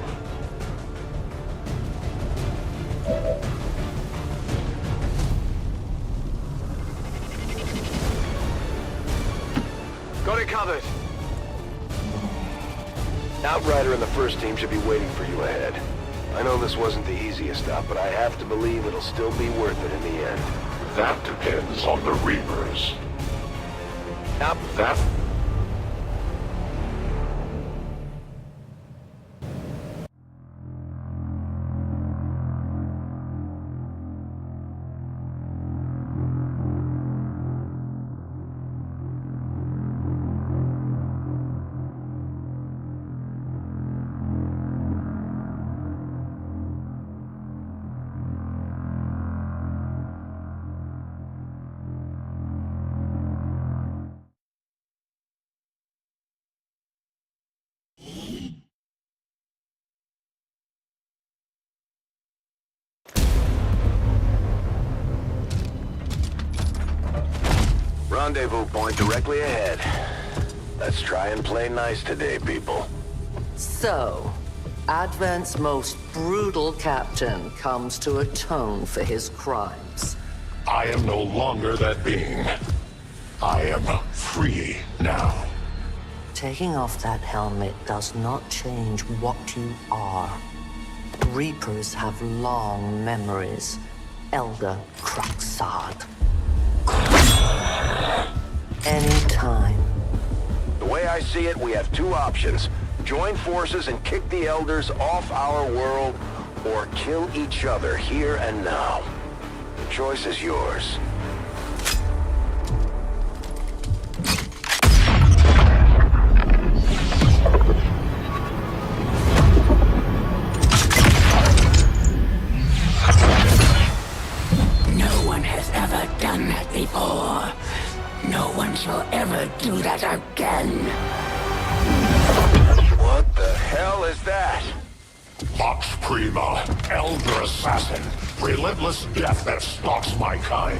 Got it covered. Outrider and the first team should be waiting for you ahead. I know this wasn't the easiest stop, but I have to believe it'll still be worth it in the end. That depends on the Reapers. Now, That... rendezvous point directly ahead. Let's try and play nice today, people. So, Advent's most brutal captain comes to atone for his crimes. I am no longer that being. I am free now. Taking off that helmet does not change what you are. Reapers have long memories. Elder Cruxard. Anytime. The way I see it, we have two options. Join forces and kick the Elders off our world, or kill each other here and now. The choice is yours. No one has ever done that before. No one shall ever do that again. What the hell is that? Vox Prima, Elder Assassin, relentless death that stalks my kind.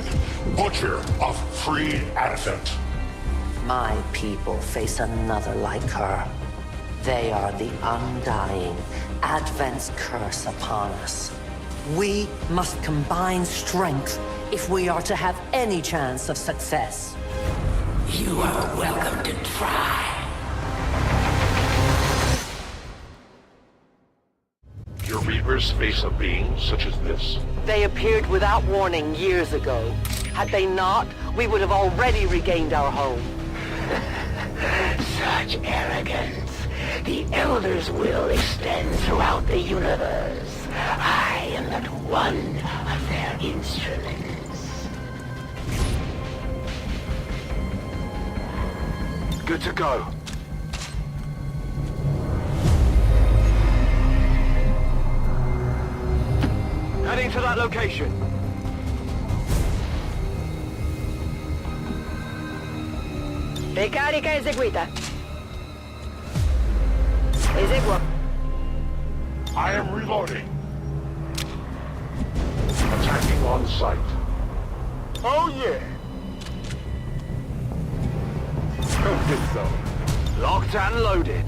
Butcher of free Advent. My people face another like her. They are the undying, Advent's curse upon us. We must combine strength if we are to have any chance of success. You are welcome to try. Your Reapers face a being such as this? They appeared without warning years ago. Had they not, we would have already regained our home. Such arrogance. The Elder's will extends throughout the universe. I am but one of their instruments. Good to go. Heading to that location. Ricarica eseguita. Eseguo. I am reloading. Attacking on sight. Oh yeah. Don't think so. Locked and loaded.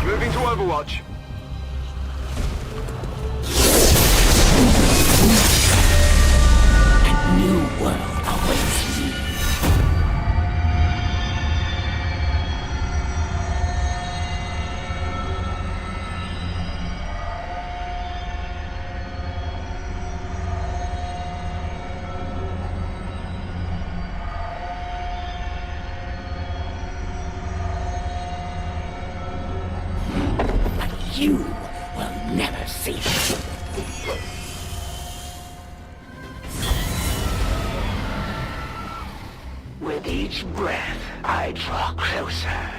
Moving to Overwatch. A new world awaits me. You will never see it. With each breath, I draw closer.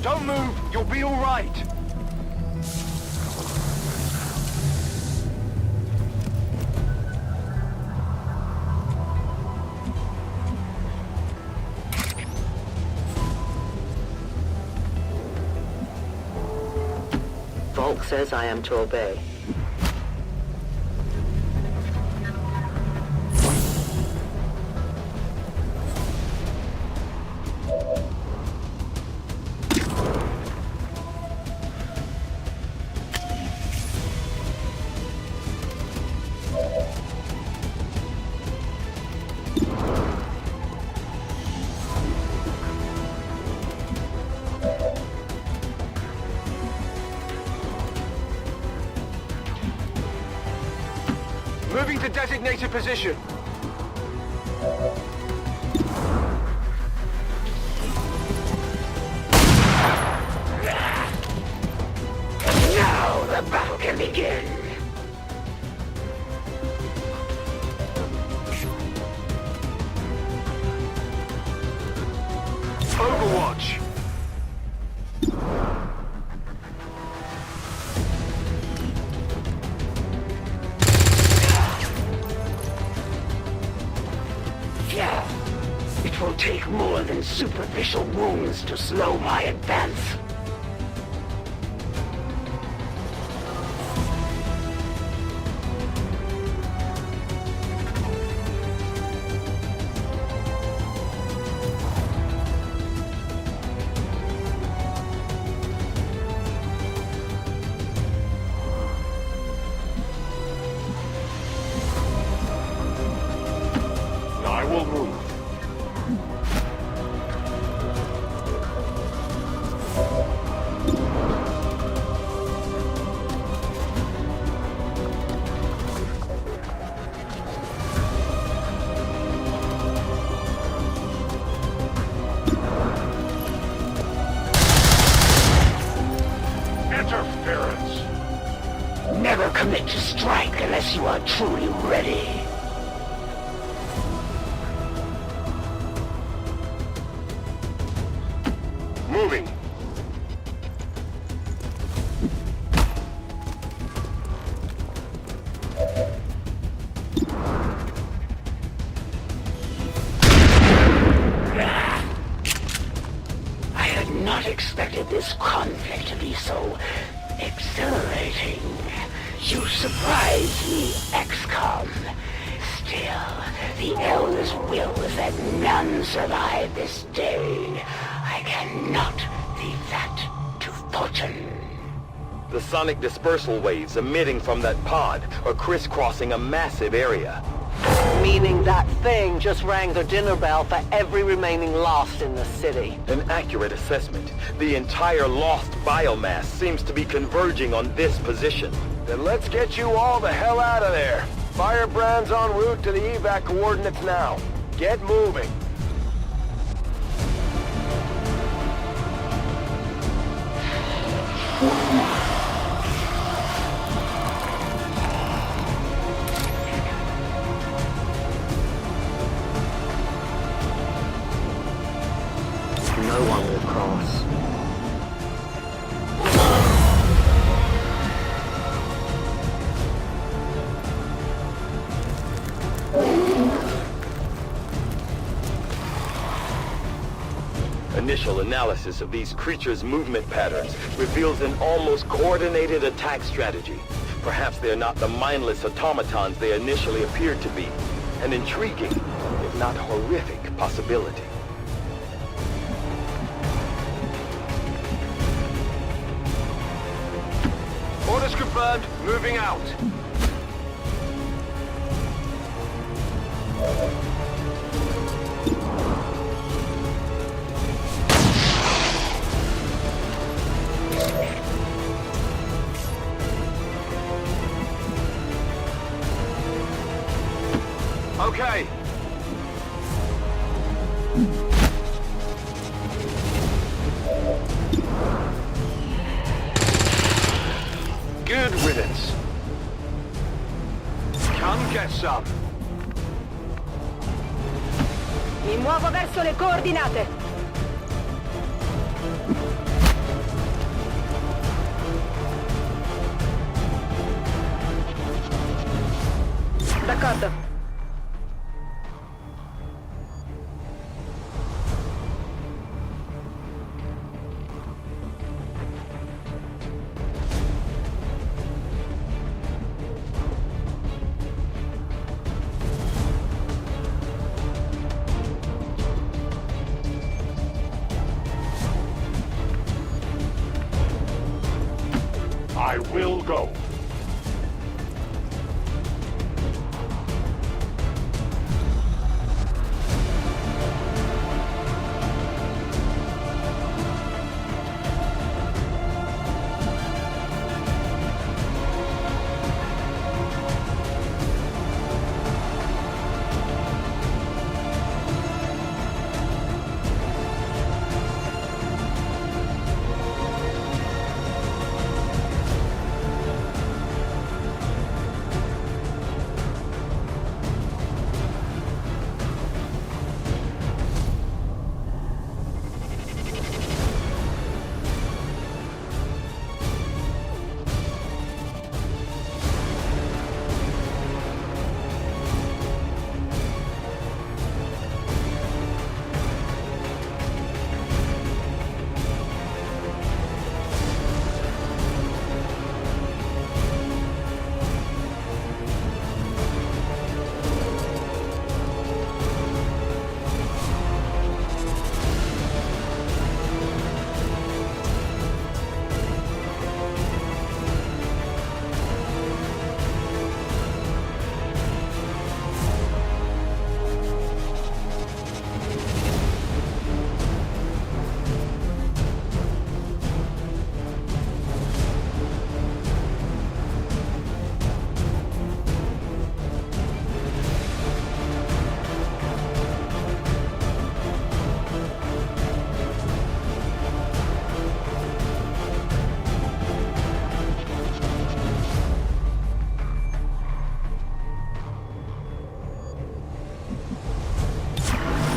Don't move, you'll be all right. Volk says I am to obey. Moving to designated position. Now the battle can begin. Overwatch. Yeah, it will take more than superficial wounds to slow my advance. I will move. Interference. Never commit to strike unless you are truly ready. Moving. I had not expected this conflict to be so exhilarating. You surprised me, Xcom. Still, the Elder's will is that none survive this day. I cannot leave that to fortune. The sonic dispersal waves emitting from that pod are crisscrossing a massive area. Meaning that thing just rang the dinner bell for every remaining lost in the city. An accurate assessment. The entire lost biomass seems to be converging on this position. Then let's get you all the hell out of there. Firebrand's en route to the evac coordinates now. Get moving. No one will cross. Initial analysis of these creatures' movement patterns reveals an almost coordinated attack strategy. Perhaps they're not the mindless automatons they initially appeared to be. An intriguing, if not horrific, possibility. Orders confirmed. Moving out. Okay. Good riddance. Come get some. Mi muovo verso le coordinate. D'accordo. I will go.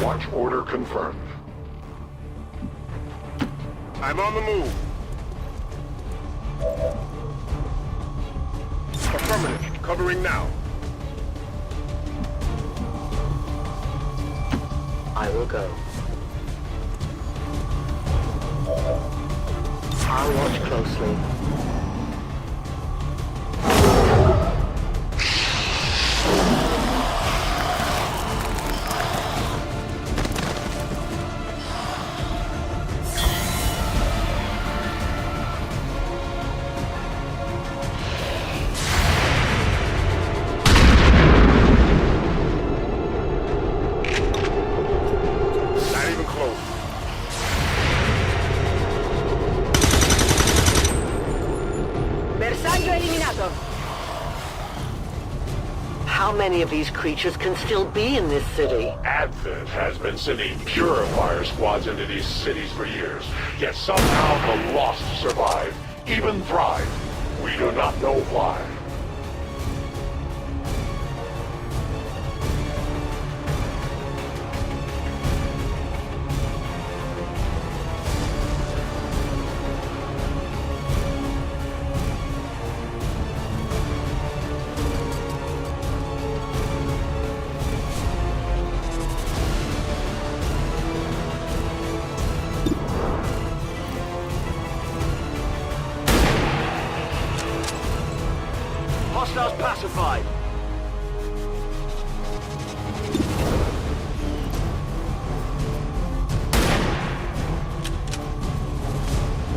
Watch order confirmed. I'm on the move. Affirmative. Covering now. I will go. I'll watch closely. How many of these creatures can still be in this city? Advent has been sending purifier squads into these cities for years, yet somehow the lost survive, even thrive. We do not know why. Hostiles pacified.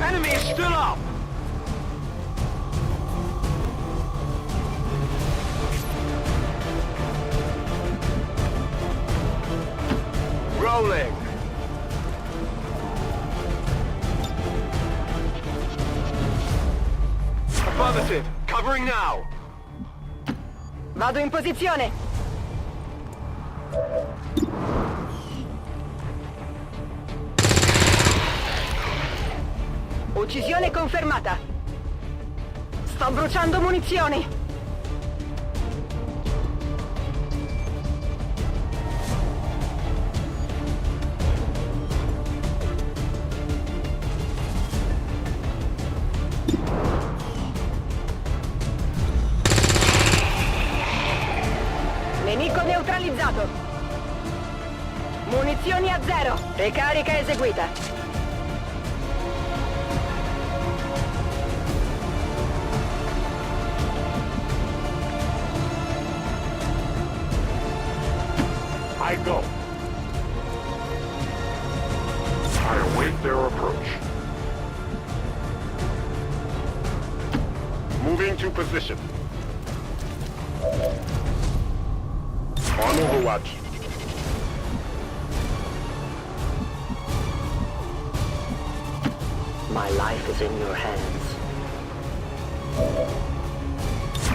Enemy is still up! Rolling! Affirmative! Covering now! Vado in posizione! Uccisione confermata! Sto bruciando munizioni! Nemico neutralizzato! Munizioni a zero! Ricarica eseguita! I go. I await their approach. Moving to position. On overwatch. My life is in your hands.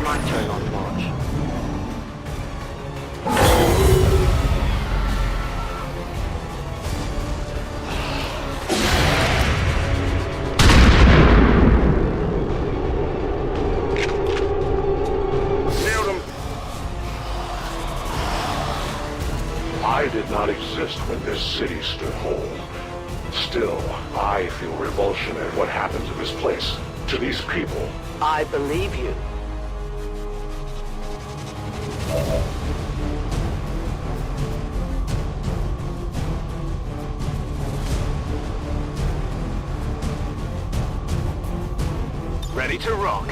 My turn on launch. I did not exist when this city stood whole. Still, I feel revulsion at what happened to this place, to these people. I believe you. Ready to rock.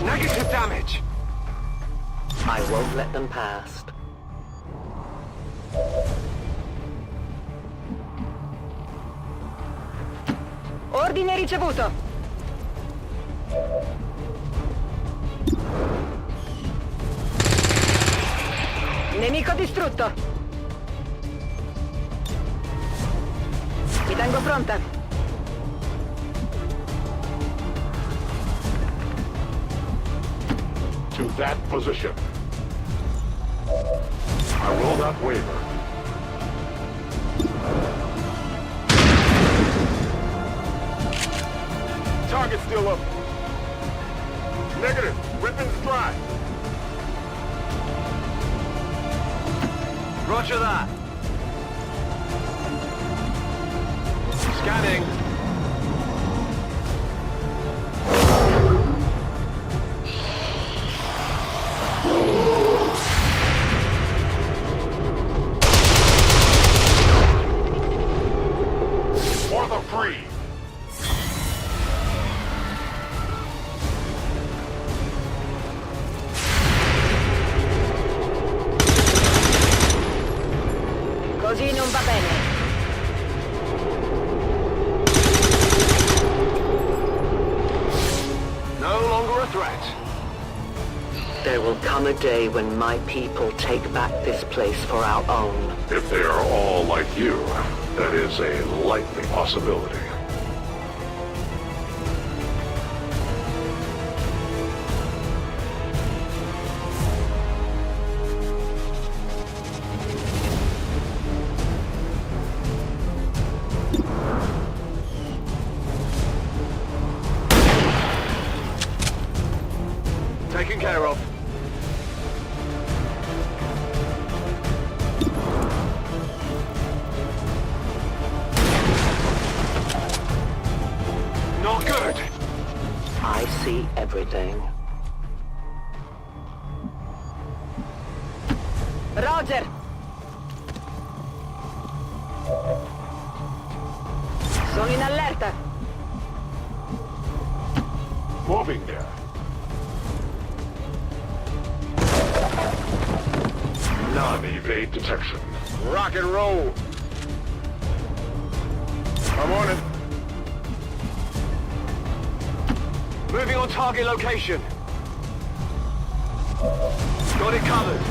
Negative damage. I won't let them past. Ordine ricevuto. Nemico distrutto. Mi tengo pronta. To that position. I will not waver. Target still up. Negative. Weapons dry. Roger that. Scanning. For the free. Così non va bene. No longer a threat. There will come a day when my people take back this place for our own. If they are all like you, that is a likely possibility. Taken care of. Not good. I see everything. Roger. Sono in allerta. Moving there. Non-evade detection. Rock and roll. I'm on it. Moving on target location. Got it covered.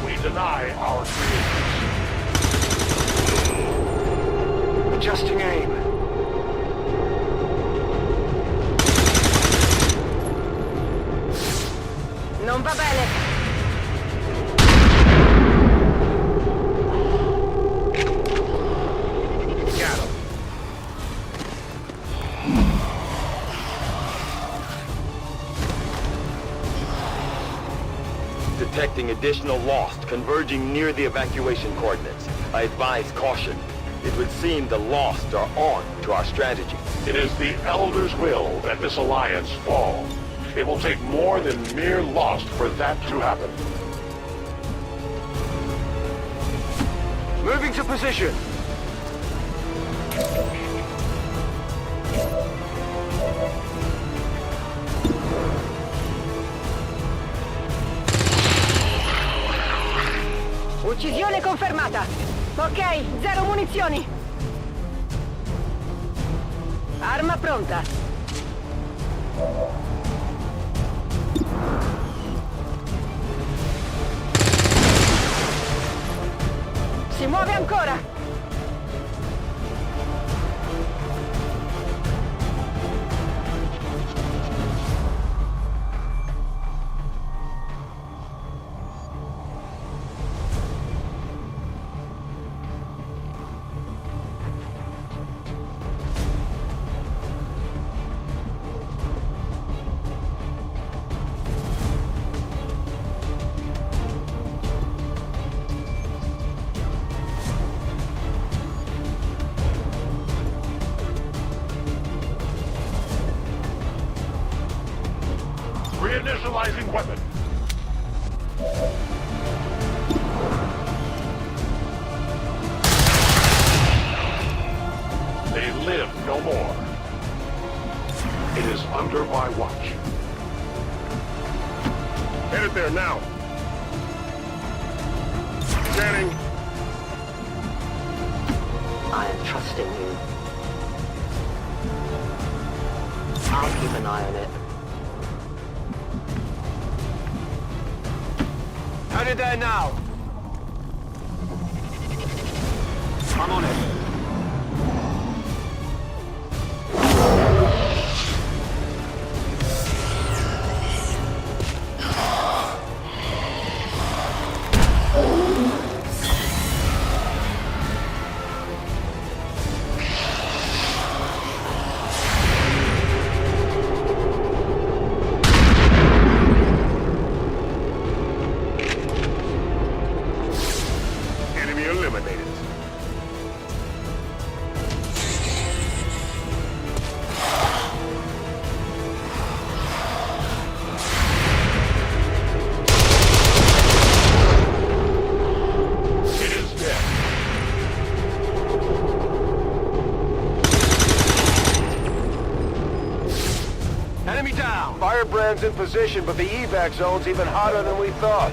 We deny our creators. Adjusting aim. Non va bene. Got him. Detecting additional Lost converging near the evacuation coordinates. I advise caution. It would seem the Lost are on to our strategy. It is the Elder's will that this alliance fall. It will take more than mere lost for that to happen. Moving to position. Uccisione confermata. Ok, 0 munizioni. Arma pronta. Si muove ancora. Reinitializing weapon. They live no more. It is under my watch. Headed there now. Scanning. I am trusting you. I'll keep an eye on it. Headed there now. I'm on it. Enemy eliminated. It is dead. Enemy down. Firebrand's in position, but the evac zone's even hotter than we thought.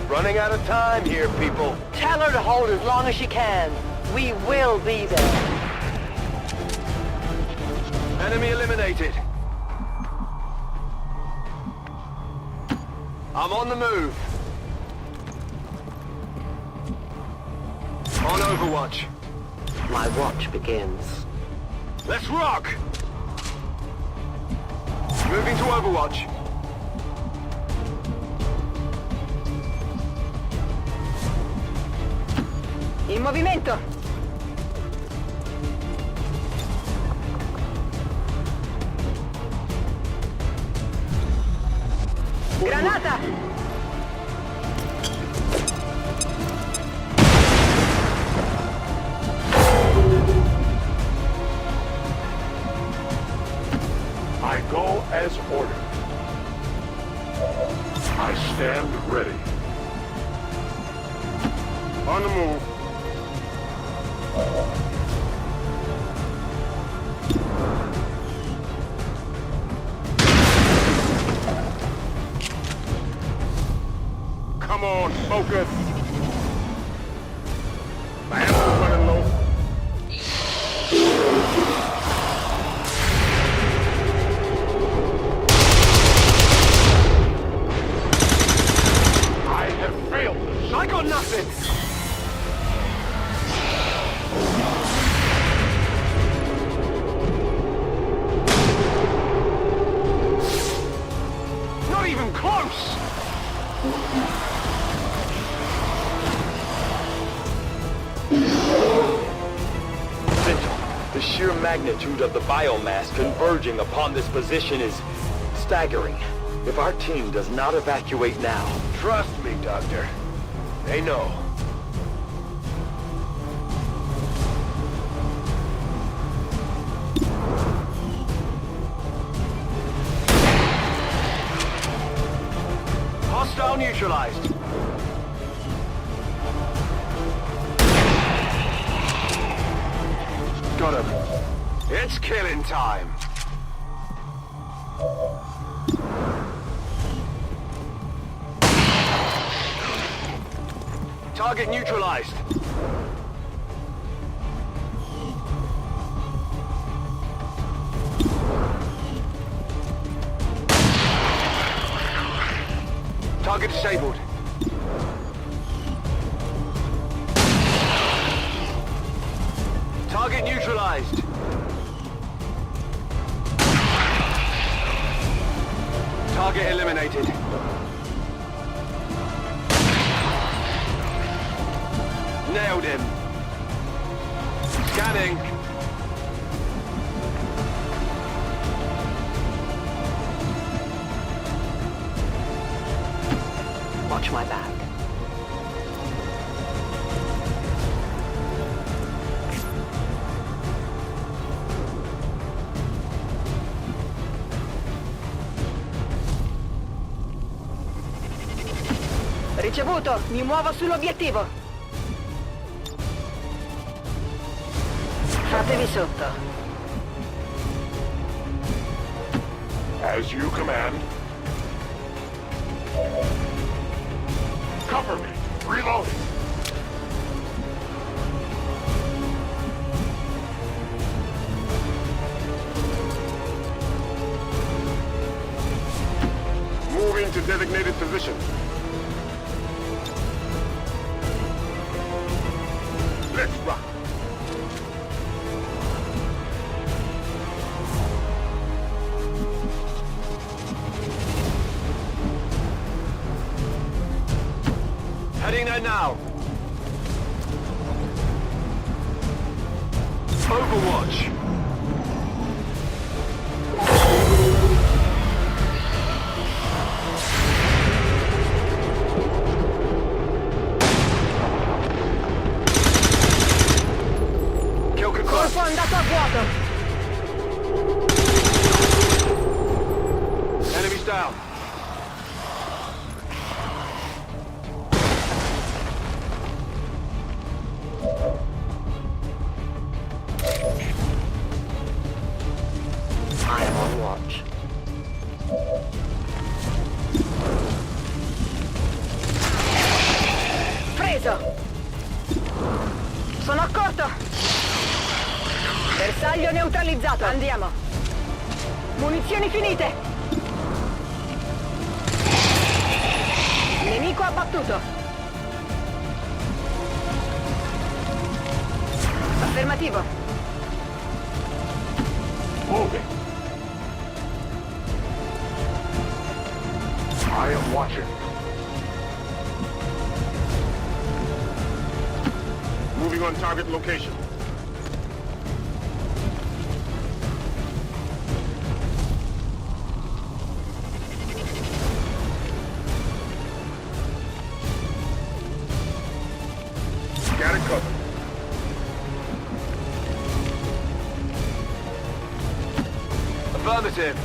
Running out of time here, people. Tell her to hold as long as she can. We will be there. Enemy eliminated. I'm on the move. On Overwatch. My watch begins. Let's rock! Moving to Overwatch. In movimento. Granata! I go On the move. Come on, focus. My ammo's running low. I have failed this. I got nothing. Not even close. The sheer magnitude of the biomass converging upon this position is staggering. If our team does not evacuate now... Trust me, Doctor. They know. Hostile neutralized. Got him. It's killing time. Target neutralized. Target disabled. Target neutralized. Target eliminated. Nailed him. Scanning. Watch my back. Ricevuto, mi muovo sull'obiettivo. Fatevi sotto. As you command. Cover me. Reloading. Moving to designated position. Let's rock. Heading there now. Overwatch. Colpo andato a vuoto. Enemies down. I am on watch. Preso. Sono accorto. Bersaglio neutralizzato. Andiamo. Munizioni finite. Nemico abbattuto. Affermativo. Moving. I am watching. Moving on target location. Got it covered. Affirmative.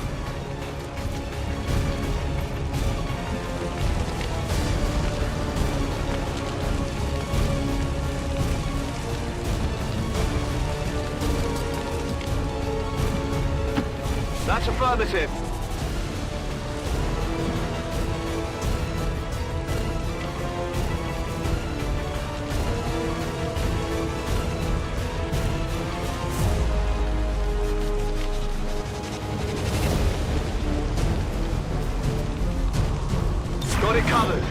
Affirmative. Got it covered.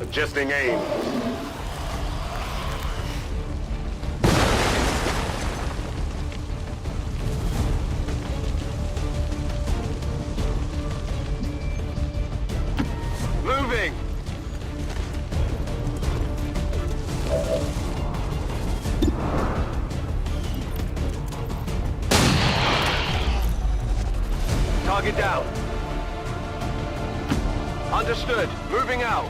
Adjusting aim. Moving. Target down. Understood. Moving out.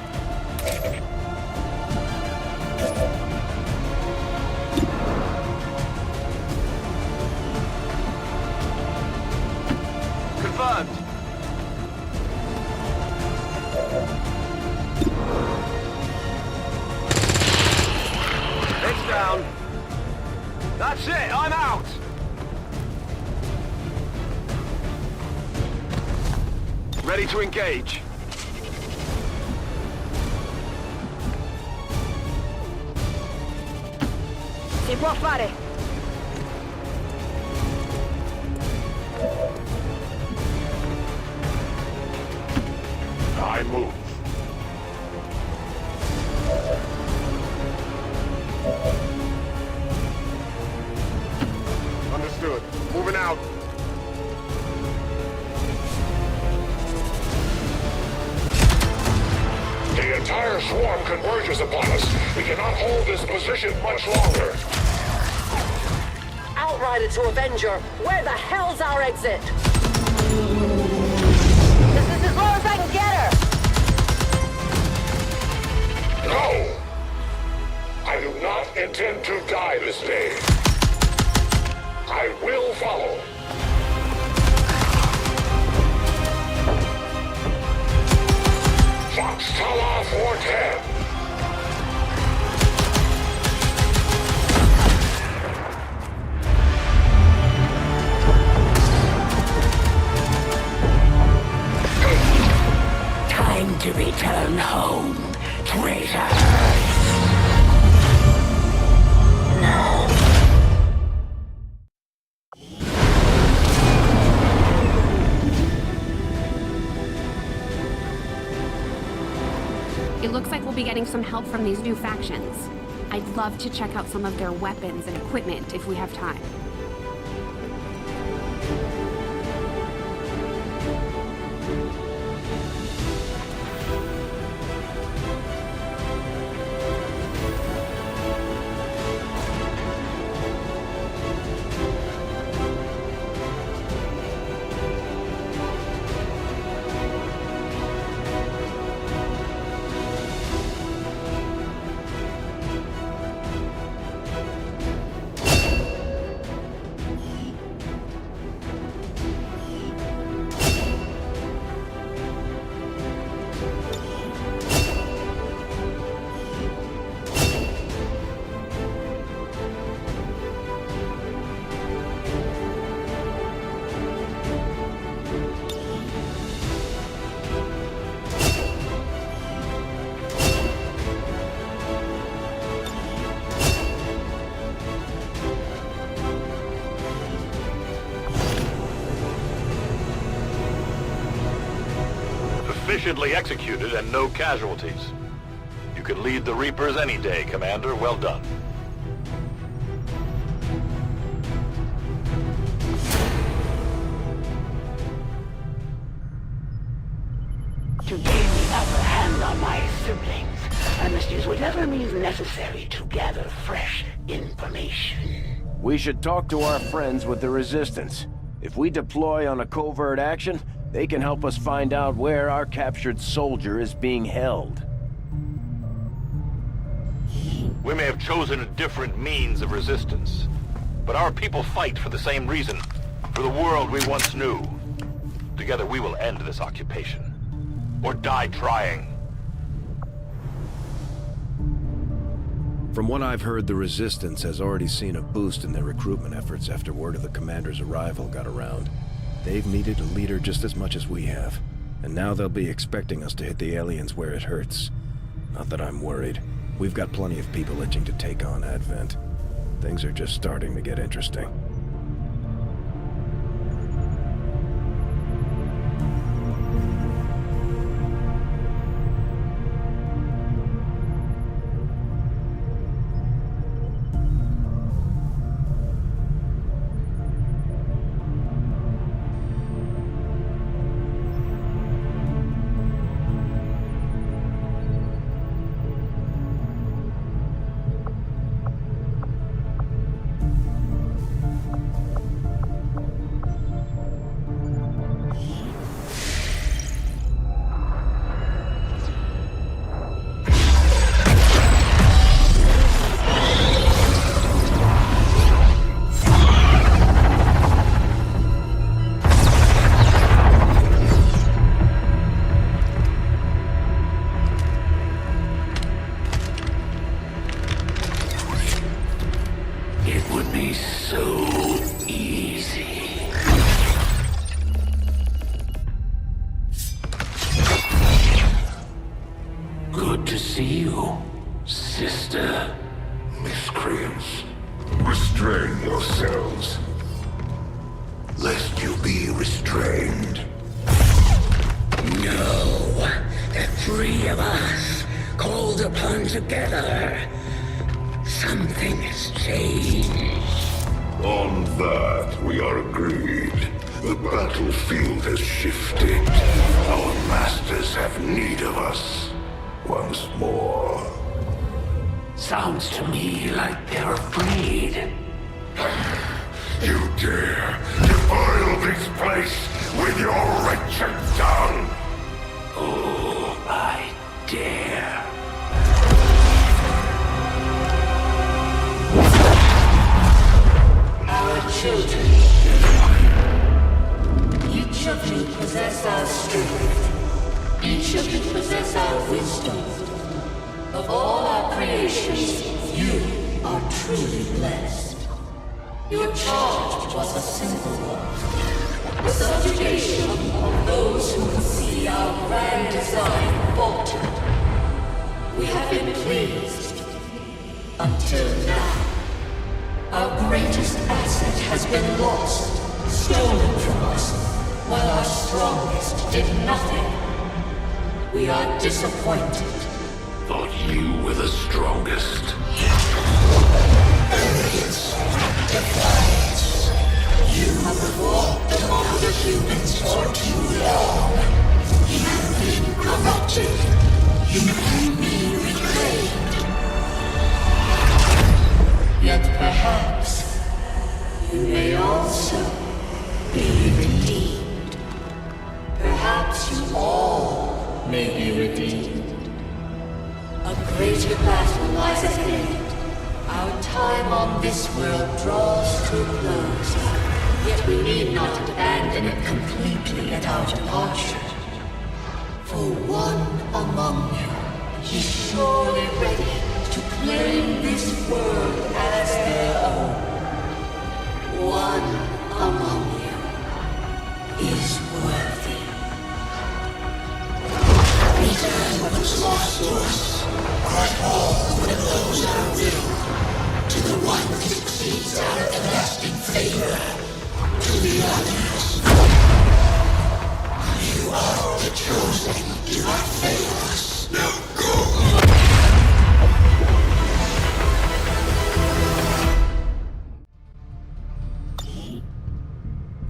Confirmed. It's down. That's it. I'm out. Ready to engage. Si può fare. I move. Understood. Moving out. The entire swarm converges upon us. We cannot hold this position much longer. Outrider to Avenger, where the hell's our exit? This is as low as I can get her. No! I do not intend to die this day. I will follow. Fox Tala 410. Time to return home, traitor. It looks like we'll be getting some help from these new factions. I'd love to check out some of their weapons and equipment if we have time. Efficiently executed and no casualties. You can lead the Reapers any day, Commander. Well done. To gain the upper hand on my siblings, I must use whatever means necessary to gather fresh information. We should talk to our friends with the Resistance. If we deploy on a covert action, They can help us find out where our captured soldier is being held. We may have chosen a different means of resistance, but our people fight for the same reason, for the world we once knew. Together we will end this occupation, or die trying. From what I've heard, the Resistance has already seen a boost in their recruitment efforts after word of the Commander's arrival got around. They've needed a leader just as much as we have, and now they'll be expecting us to hit the aliens where it hurts. Not that I'm worried. We've got plenty of people itching to take on Advent. Things are just starting to get interesting.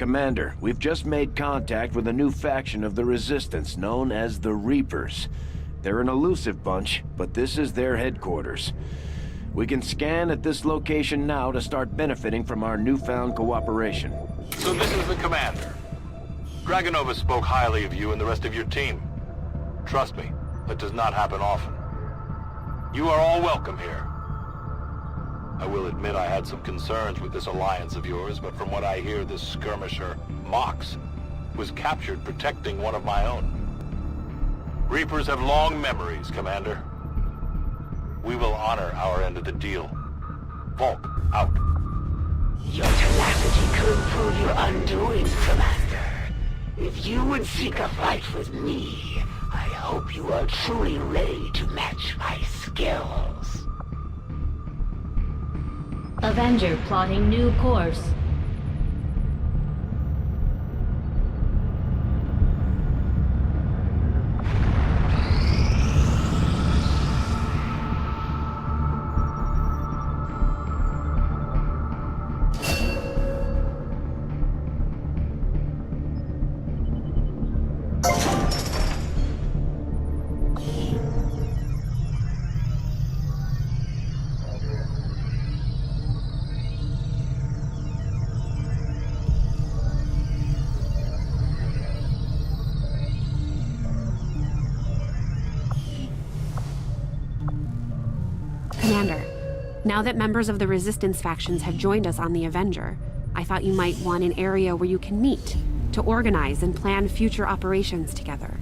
Commander, we've just made contact with a new faction of the Resistance known as the Reapers. They're an elusive bunch, but this is their headquarters. We can scan at this location now to start benefiting from our newfound cooperation. So this is the Commander. Dragonova spoke highly of you and the rest of your team. Trust me, that does not happen often. You are all welcome here. I will admit I had some concerns with this alliance of yours, but from what I hear, this skirmisher, Mox, was captured protecting one of my own. Reapers have long memories, Commander. We will honor our end of the deal. Volk, out. Your tenacity could prove your undoing, Commander. If you would seek a fight with me, I hope you are truly ready to match my skills. Avenger plotting new course. Commander, now that members of the Resistance factions have joined us on the Avenger, I thought you might want an area where you can meet, to organize and plan future operations together.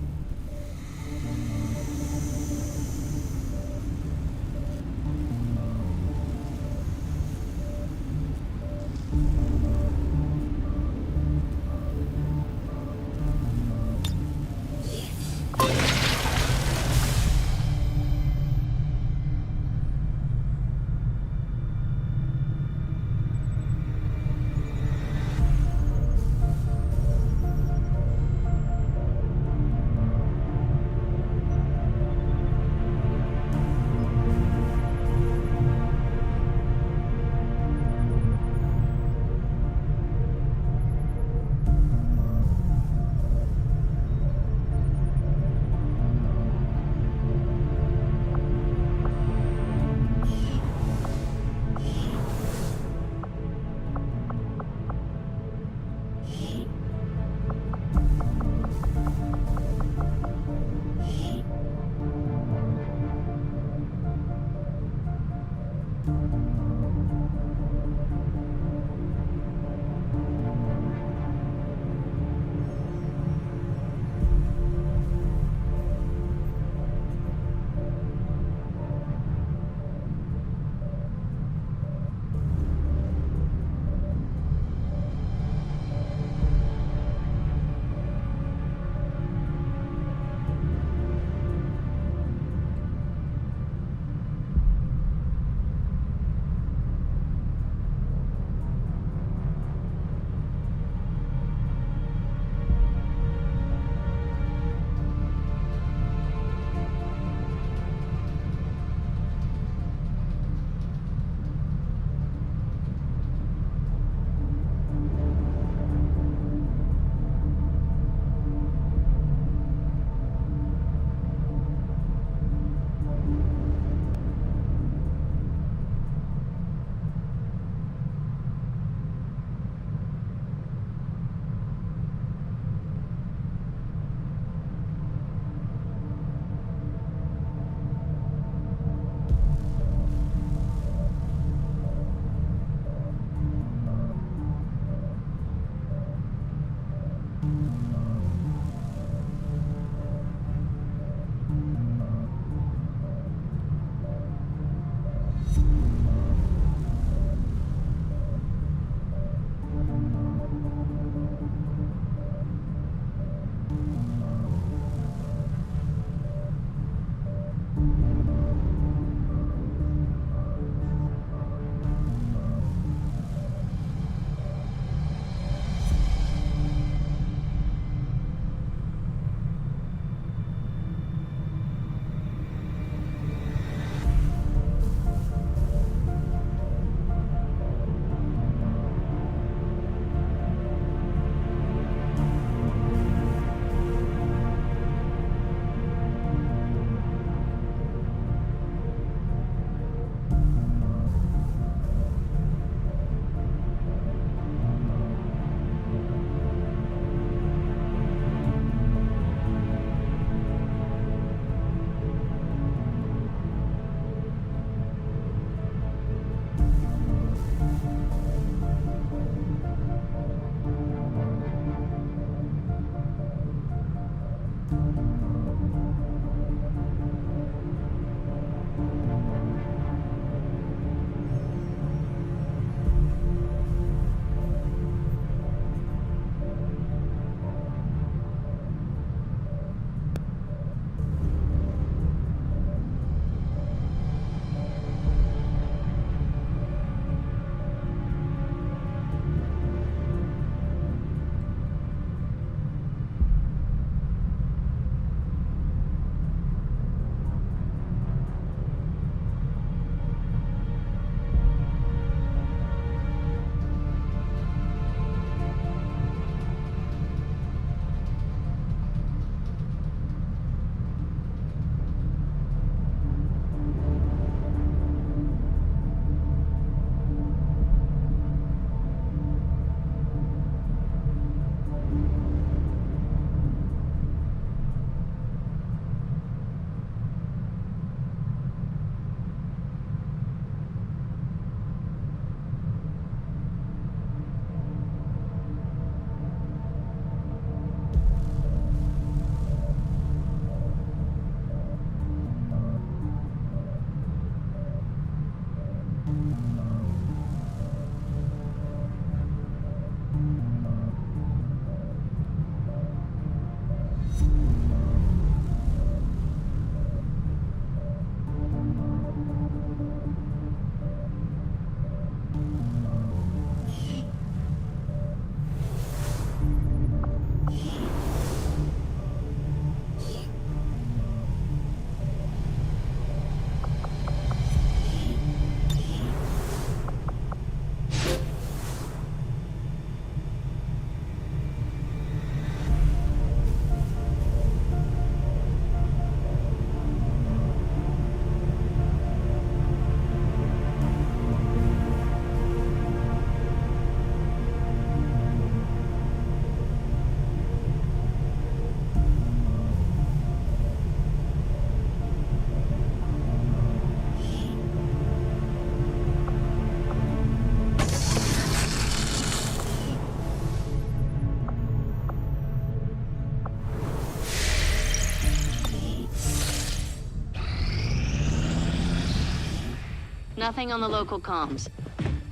Nothing on the local comms.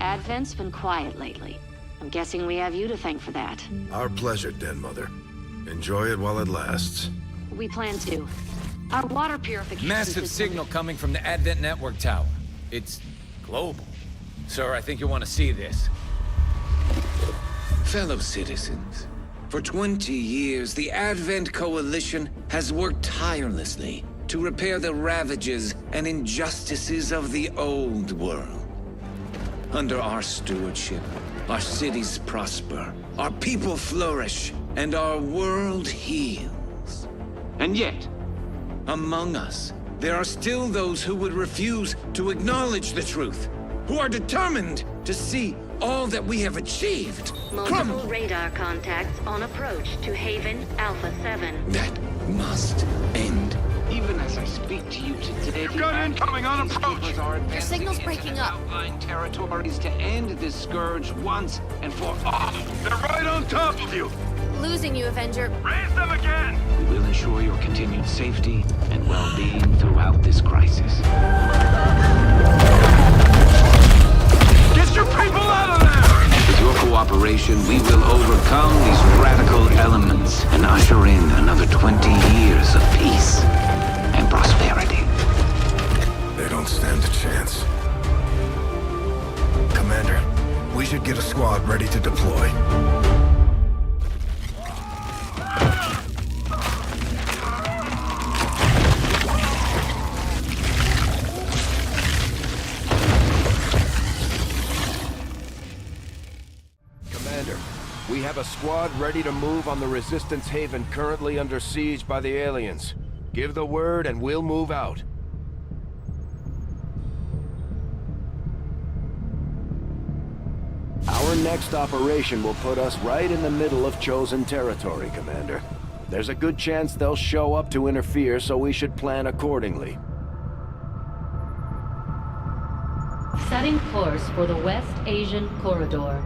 Advent's been quiet lately. I'm guessing we have you to thank for that. Our pleasure, Den Mother. Enjoy it while it lasts. We plan to. Our water purification Massive system... signal coming from the Advent Network Tower. It's global. Sir, I think you'll want to see this. Fellow citizens, for 20 years, the Advent Coalition has worked tirelessly to repair the ravages and injustices of the old world. Under our stewardship, our cities prosper, our people flourish, and our world heals. And yet, among us, there are still those who would refuse to acknowledge the truth, who are determined to see all that we have achieved Multiple radar contacts on approach to Haven Alpha 7. That must end. Even as I speak to you today, You've got incoming on approach! Your signal's breaking up. Outlying territories to end this scourge once and for all. They're right on top of you! Losing you, Avenger. Raise them again! We will ensure your continued safety and well-being throughout this crisis. Get your people out of there! With your cooperation, we will overcome these radical elements and usher in another 20 years of peace and prosperity. They don't stand a chance. Commander, we should get a squad ready to deploy. We have a squad ready to move on the Resistance Haven currently under siege by the aliens. Give the word and we'll move out. Our next operation will put us right in the middle of chosen territory, Commander. There's a good chance they'll show up to interfere, so we should plan accordingly. Setting course for the West Asian Corridor.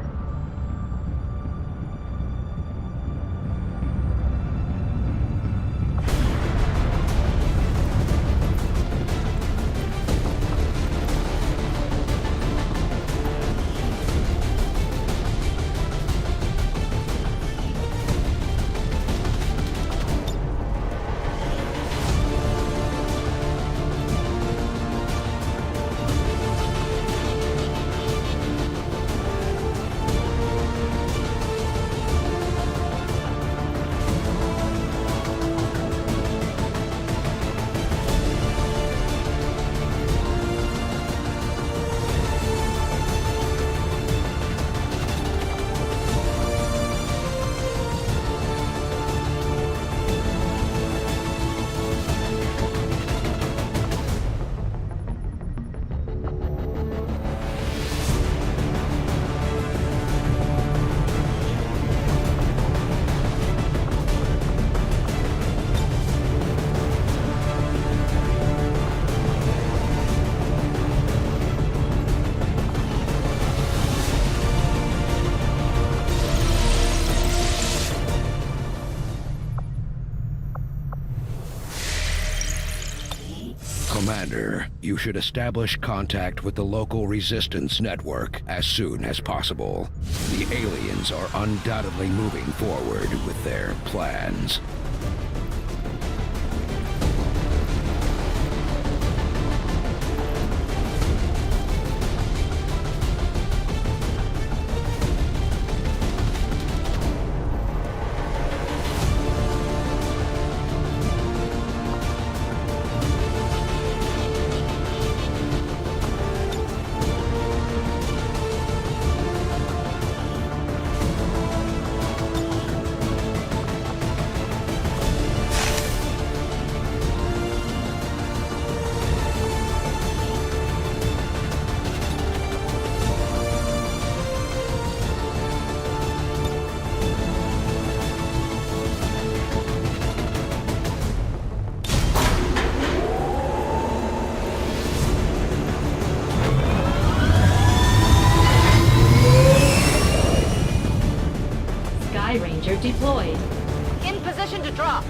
Commander, you should establish contact with the local resistance network as soon as possible. The aliens are undoubtedly moving forward with their plans. Ranger deployed. In position to drop.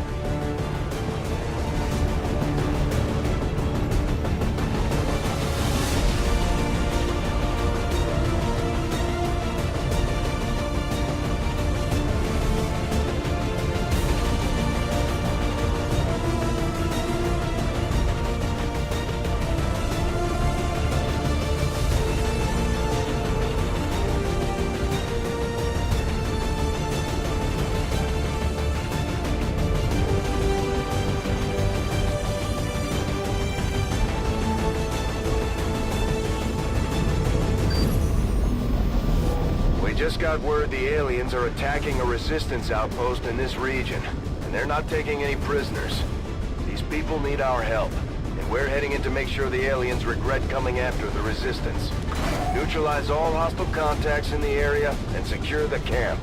We just got word the aliens are attacking a resistance outpost in this region, and they're not taking any prisoners. These people need our help, and we're heading in to make sure the aliens regret coming after the resistance. Neutralize all hostile contacts in the area and secure the camp.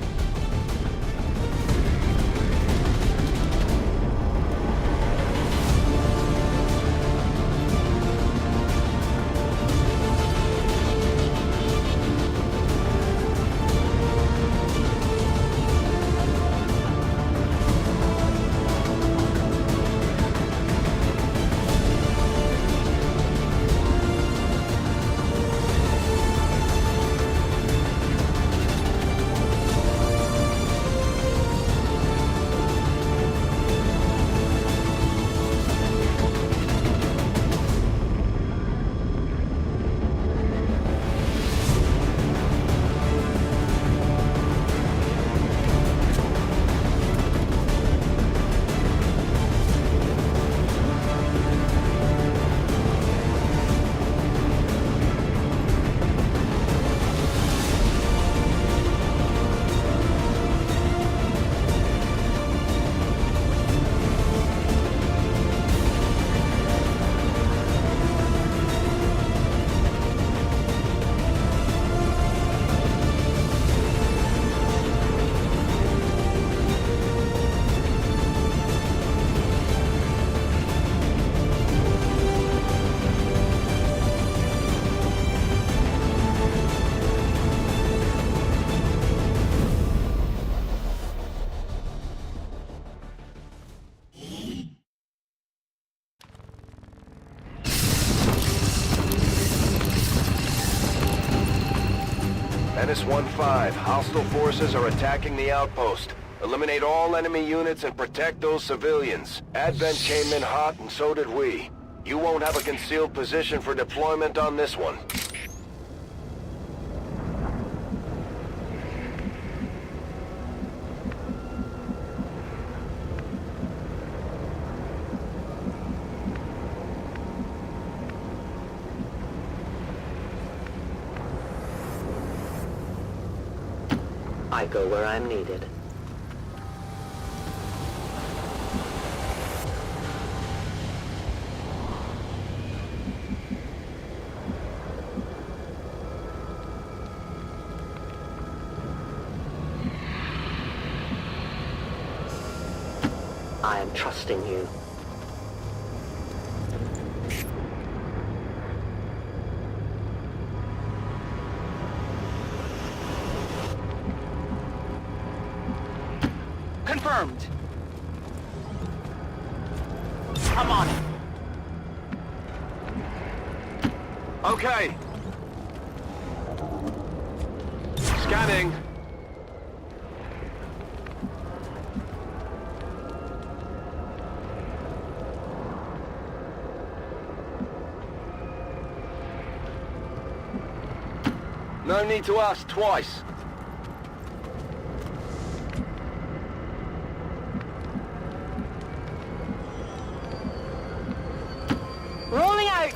Menace 1-5, hostile forces are attacking the outpost. Eliminate all enemy units and protect those civilians. Advent came in hot and so did we. You won't have a concealed position for deployment on this one. I go where I'm needed. I am trusting you. Confirmed. I'm on it. Okay. Scanning. No need to ask twice. Rolling out!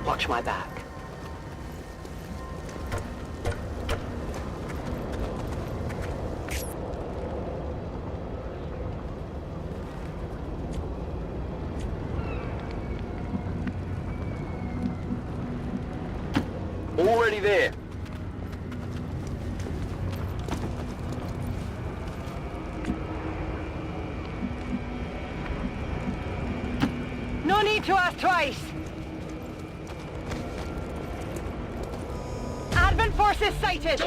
Watch my back. Already there. No need to ask twice. Advent forces sighted.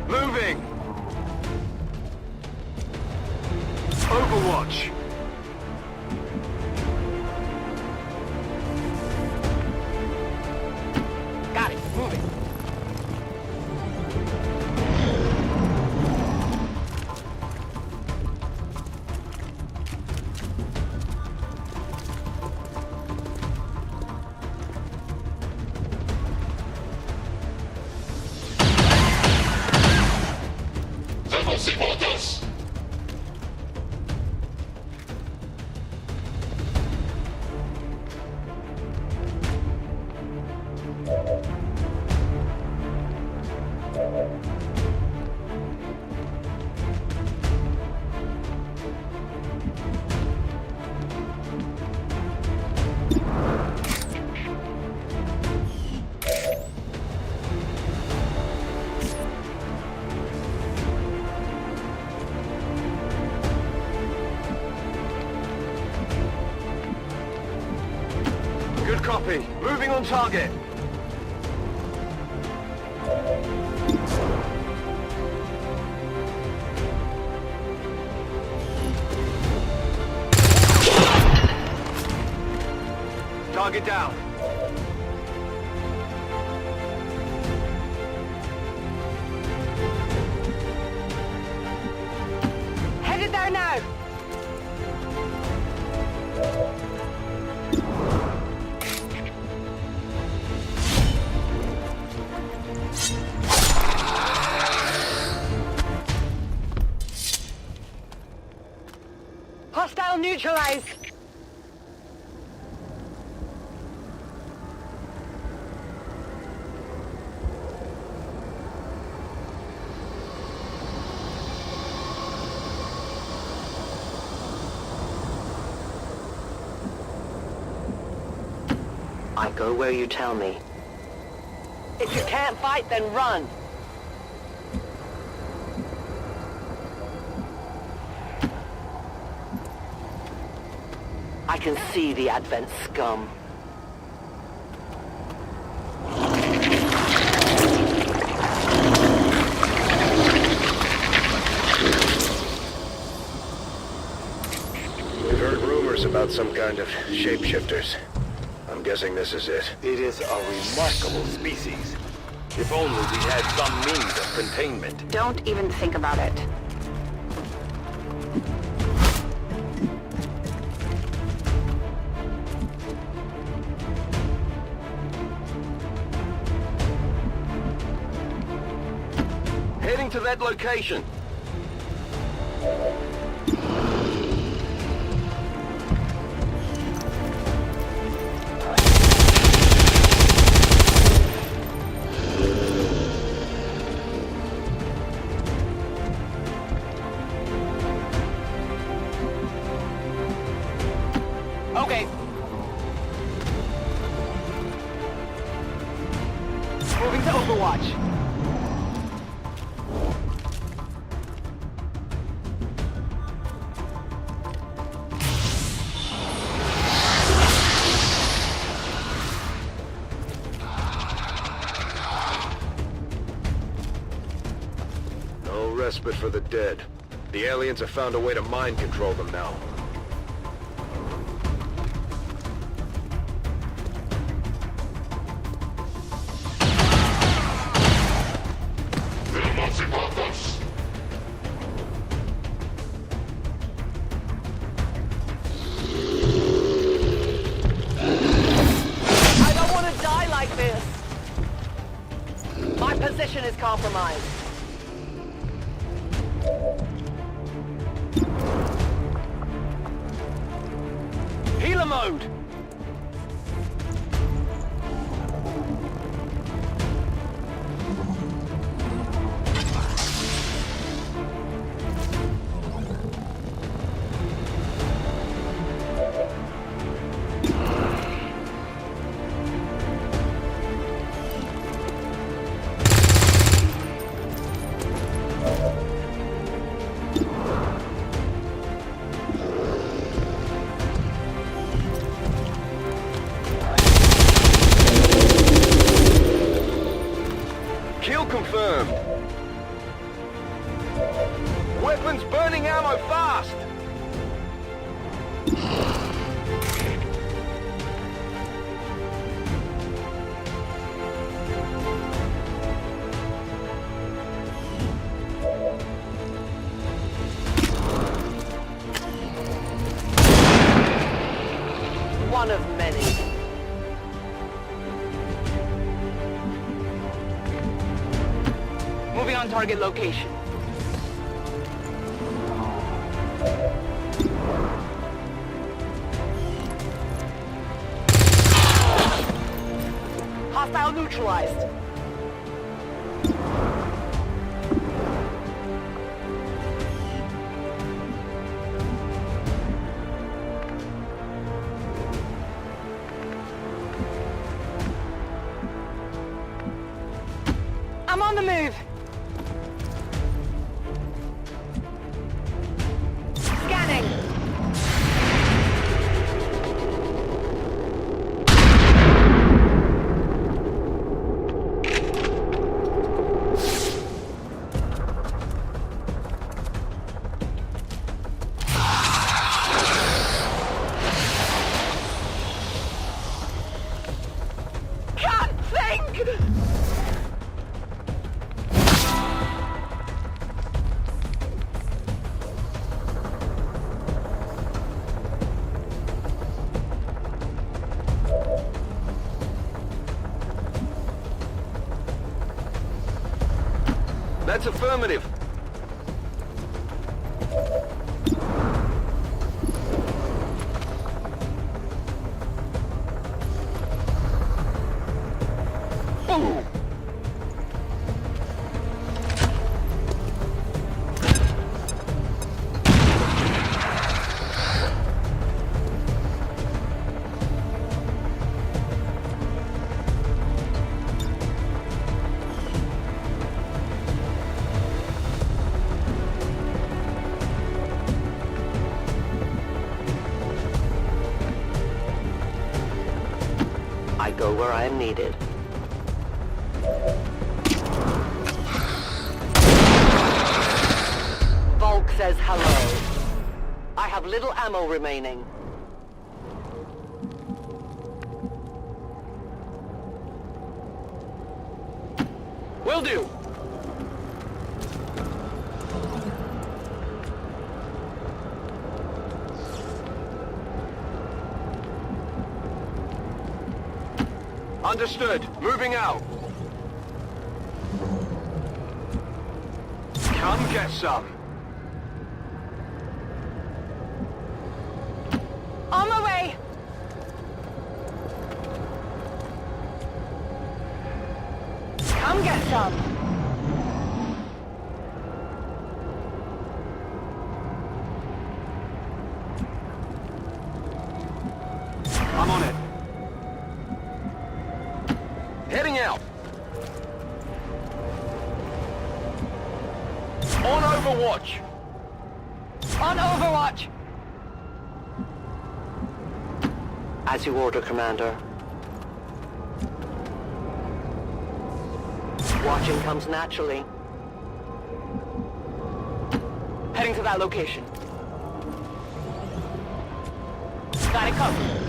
Moving. Overwatch. Got it. Moving. Good copy. Moving on target. Target down. Headed there now. Hostile neutralized. I go where you tell me. If you can't fight, then run. I can see the Advent scum. We've heard rumors about some kind of shapeshifters. I'm guessing this is it. It is a remarkable species. If only we had some means of containment. Don't even think about it. Heading to that location. Okay. Moving to Overwatch. No respite for the dead. The aliens have found a way to mind control them now. I don't want to die like this. My position is compromised. Healer mode. confirmed. Weapons burning ammo fast! One of many. Moving on target location. Hostile neutralized. I'm on the move. Scanning. Can't think! That's affirmative. Boom! I go where I am needed. Volk says hello. I have little ammo remaining. Will do. Understood. Moving out. Come get some. On my way! Come get some. I'm on it. Heading out. On Overwatch. On Overwatch! As you order, Commander. Watching comes naturally. Heading to that location. Got it covered.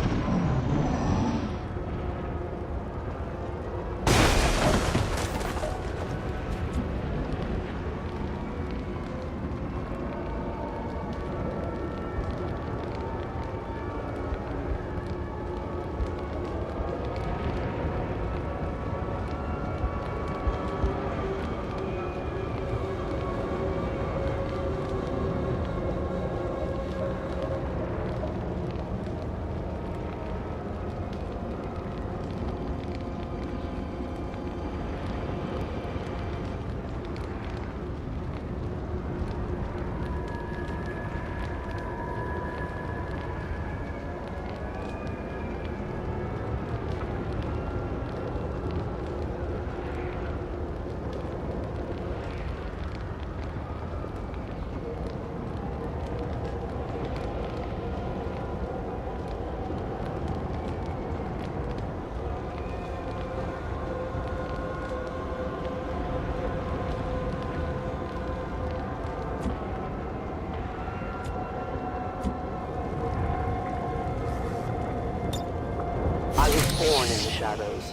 shadows.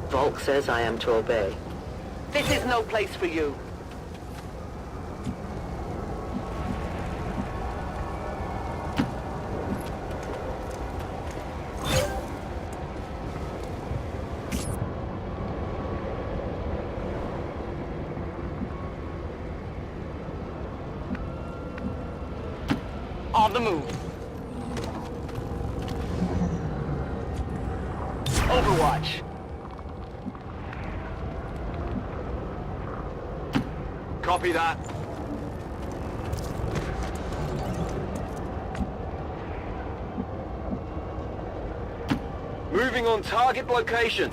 Volk says I am to obey. This is no place for you. On the move. Overwatch. Copy that. Moving on target location.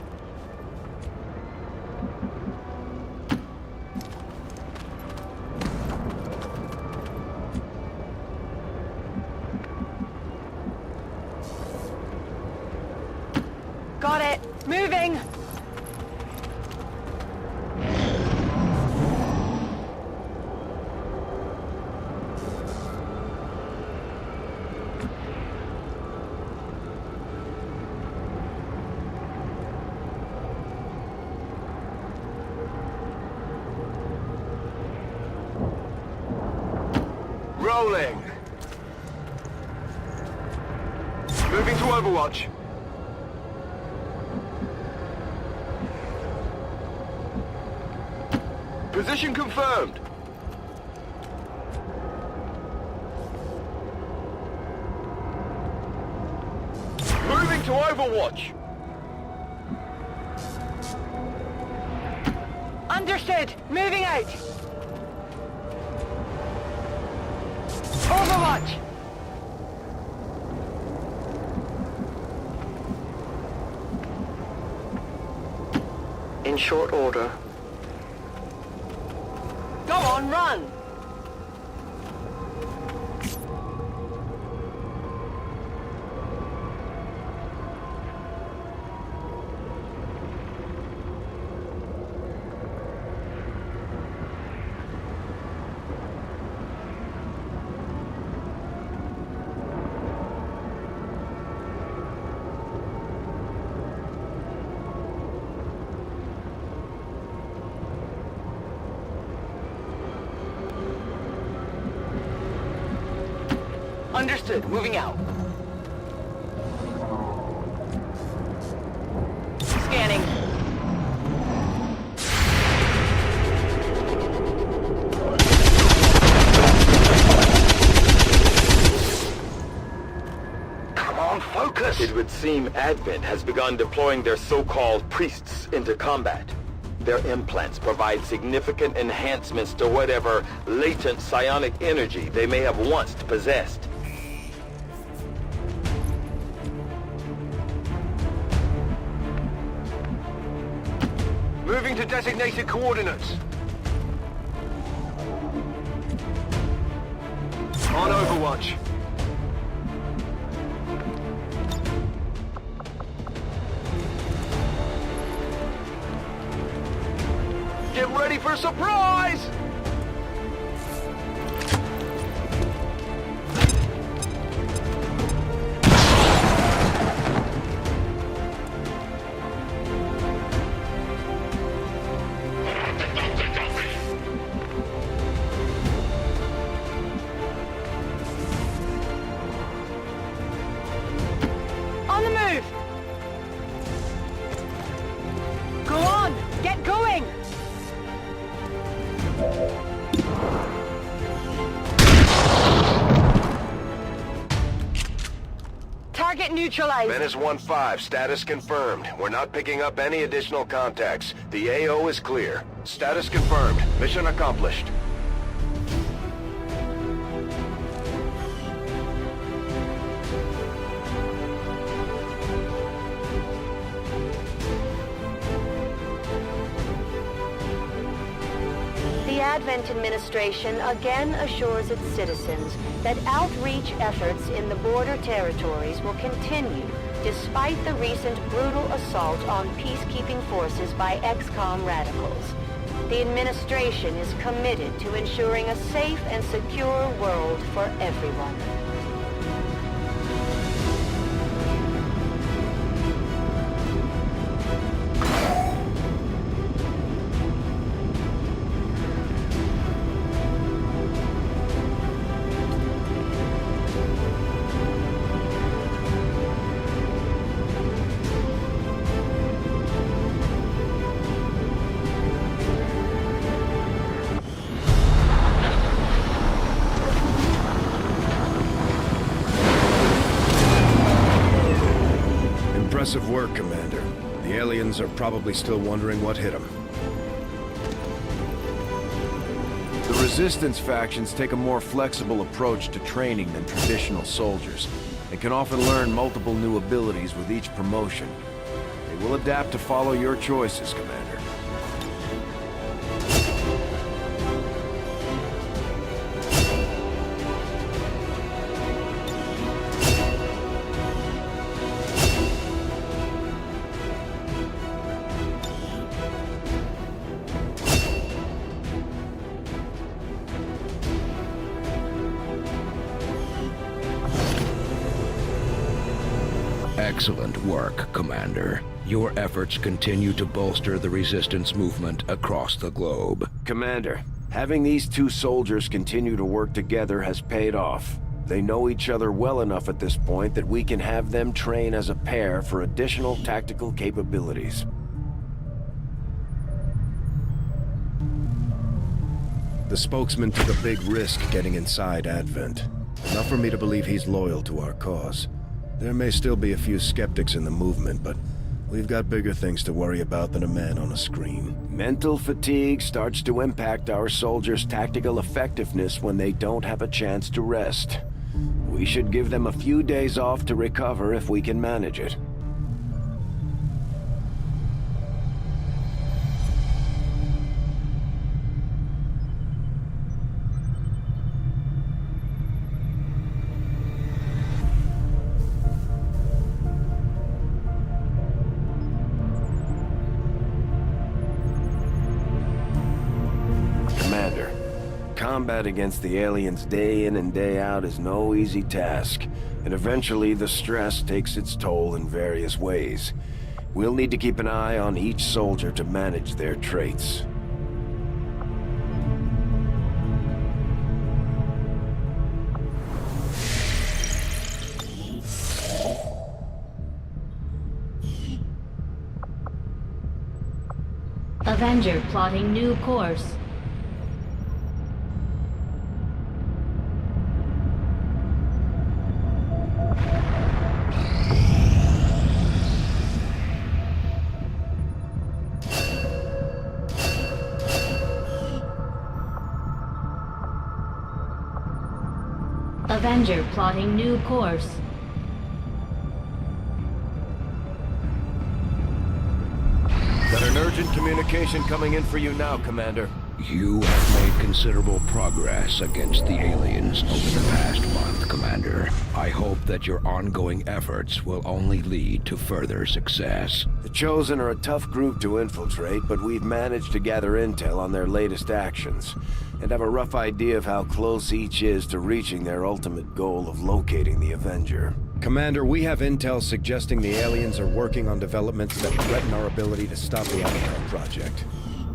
Got it. Moving. Rolling. Moving to Overwatch. Position confirmed. Moving to Overwatch. Understood. Moving out. Overwatch. In short order. Go on, run. Understood. Moving out. Scanning. Come on, focus! It would seem Advent has begun deploying their so-called priests into combat. Their implants provide significant enhancements to whatever latent psionic energy they may have once possessed. Moving to designated coordinates. On Overwatch. Get ready for a surprise! On the move. Go on. Get going. Target neutralized. Menace 1-5, status confirmed. We're not picking up any additional contacts. The AO is clear. Status confirmed. Mission accomplished. The Advent administration again assures its citizens that outreach efforts in the border territories will continue despite the recent brutal assault on peacekeeping forces by Xcom radicals. The administration is committed to ensuring a safe and secure world for everyone. Impressive work, Commander. The aliens are probably still wondering what hit them. The Resistance factions take a more flexible approach to training than traditional soldiers, and can often learn multiple new abilities with each promotion. They will adapt to follow your choices, Commander. Excellent work, Commander. Your efforts continue to bolster the Resistance movement across the globe. Commander, having these two soldiers continue to work together has paid off. They know each other well enough at this point that we can have them train as a pair for additional tactical capabilities. The spokesman took a big risk getting inside Advent. Enough for me to believe he's loyal to our cause. There may still be a few skeptics in the movement, but we've got bigger things to worry about than a man on a screen. Mental fatigue starts to impact our soldiers' tactical effectiveness when they don't have a chance to rest. We should give them a few days off to recover if we can manage it. Combat against the aliens day in and day out is no easy task, and eventually the stress takes its toll in various ways. We'll need to keep an eye on each soldier to manage their traits. Avenger plotting new course. Avenger plotting new course. Got an urgent communication coming in for you now, Commander. You have made considerable progress against the aliens over the past month, Commander. I hope that your ongoing efforts will only lead to further success. The Chosen are a tough group to infiltrate, but we've managed to gather intel on their latest actions, and have a rough idea of how close each is to reaching their ultimate goal of locating the Avenger. Commander, we have intel suggesting the aliens are working on developments that threaten our ability to stop the Avatar project.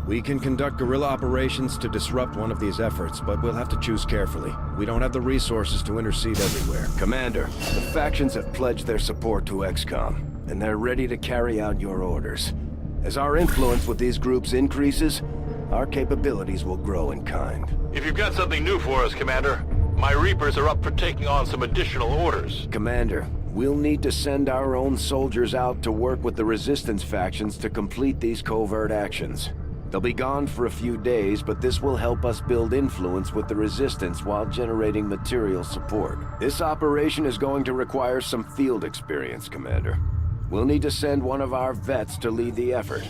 We can conduct guerrilla operations to disrupt one of these efforts, but we'll have to choose carefully. We don't have the resources to intercede everywhere. Commander, the factions have pledged their support to Xcom, and they're ready to carry out your orders. As our influence with these groups increases, our capabilities will grow in kind. If you've got something new for us, Commander, my Reapers are up for taking on some additional orders. Commander, we'll need to send our own soldiers out to work with the Resistance factions to complete these covert actions. They'll be gone for a few days, but this will help us build influence with the Resistance while generating material support. This operation is going to require some field experience, Commander. We'll need to send one of our vets to lead the effort.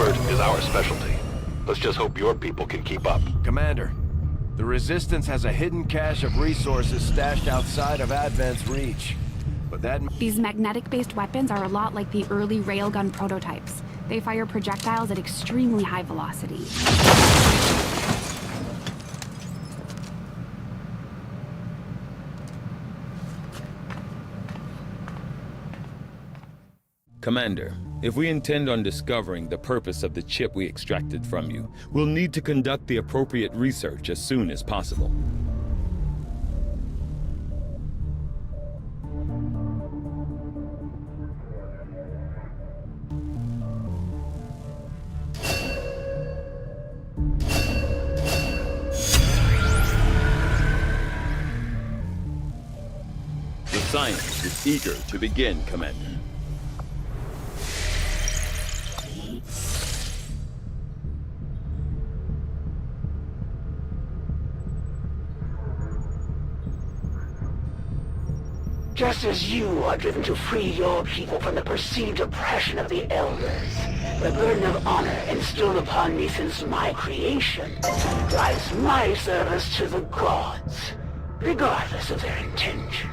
alert is our specialty. Let's just hope your people can keep up. Commander, the Resistance has a hidden cache of resources stashed outside of Advent's reach. But that... These magnetic-based weapons are a lot like the early railgun prototypes. They fire projectiles at extremely high velocity. Commander, if we intend on discovering the purpose of the chip we extracted from you, we'll need to conduct the appropriate research as soon as possible. The science is eager to begin, Commander. Just as you are driven to free your people from the perceived oppression of the Elders, the burden of honor instilled upon me since my creation drives my service to the gods, regardless of their intention.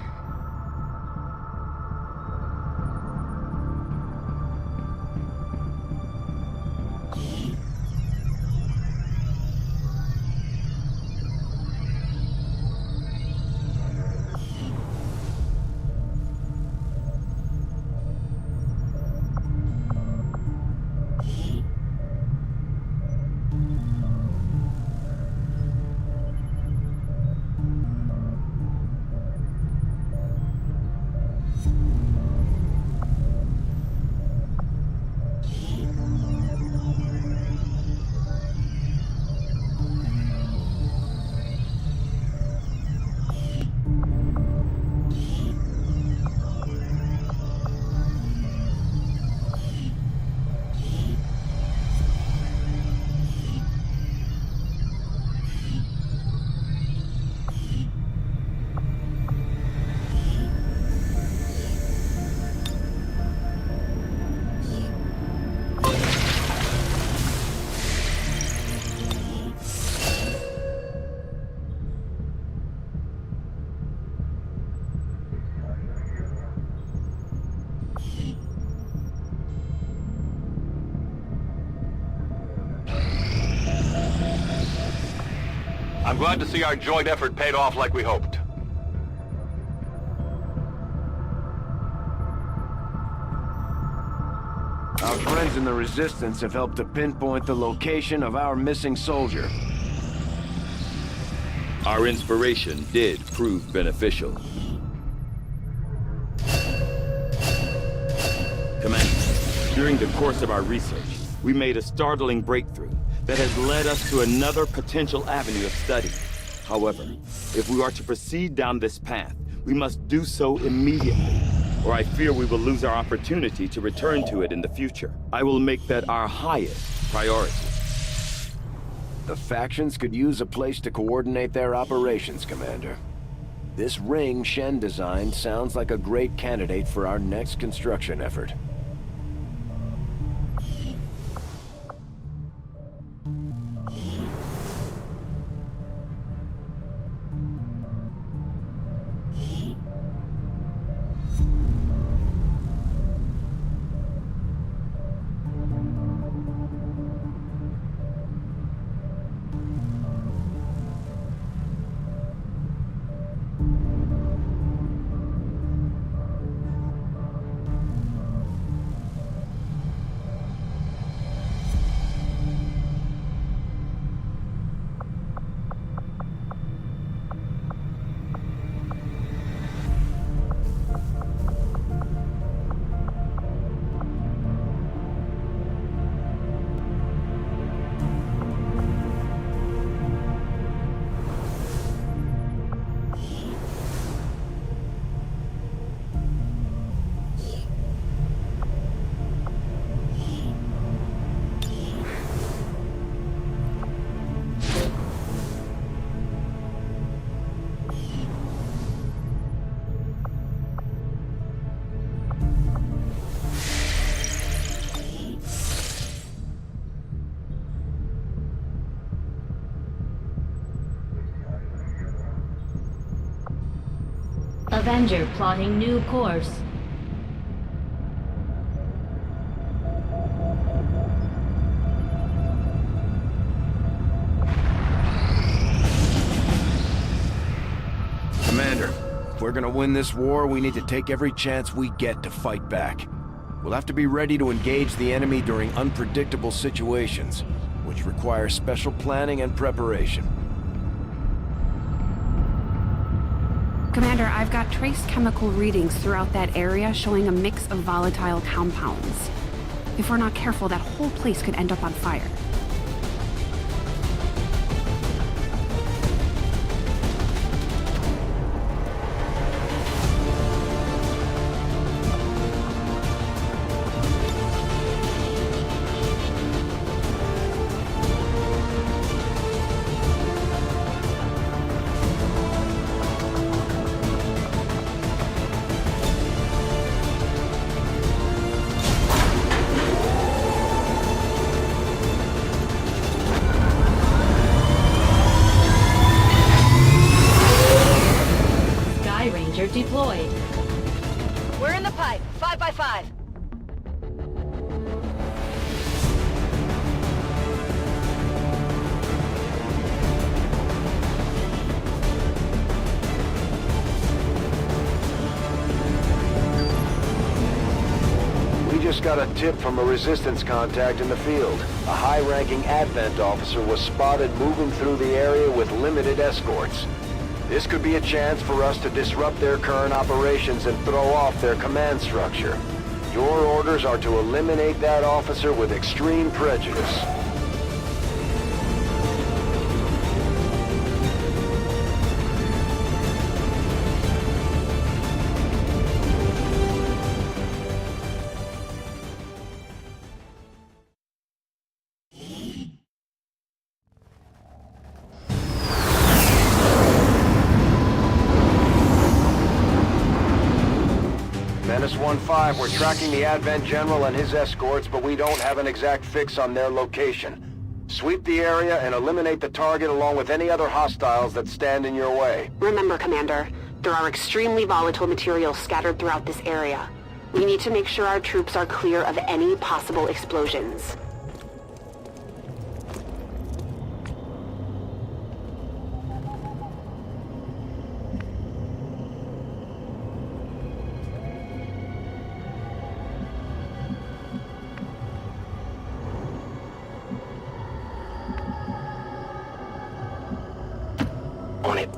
I'm glad to see our joint effort paid off like we hoped. Our friends in the Resistance have helped to pinpoint the location of our missing soldier. Our inspiration did prove beneficial. Commander, during the course of our research, we made a startling breakthrough that has led us to another potential avenue of study. However, if we are to proceed down this path, we must do so immediately, or I fear we will lose our opportunity to return to it in the future. I will make that our highest priority. The factions could use a place to coordinate their operations, Commander. This ring Shen designed sounds like a great candidate for our next construction effort. Avenger plotting new course. Commander, if we're gonna win this war, we need to take every chance we get to fight back. We'll have to be ready to engage the enemy during unpredictable situations, which require special planning and preparation. Commander, I've got trace chemical readings throughout that area showing a mix of volatile compounds. If we're not careful, that whole place could end up on fire. Deployed. We're in the pipe. 5x5. We just got a tip from a resistance contact in the field. A high-ranking Advent officer was spotted moving through the area with limited escorts. This could be a chance for us to disrupt their current operations and throw off their command structure. Your orders are to eliminate that officer with extreme prejudice. Menace 1-5, we're tracking the Advent General and his escorts, but we don't have an exact fix on their location. Sweep the area and eliminate the target along with any other hostiles that stand in your way. Remember, Commander, there are extremely volatile materials scattered throughout this area. We need to make sure our troops are clear of any possible explosions. On it.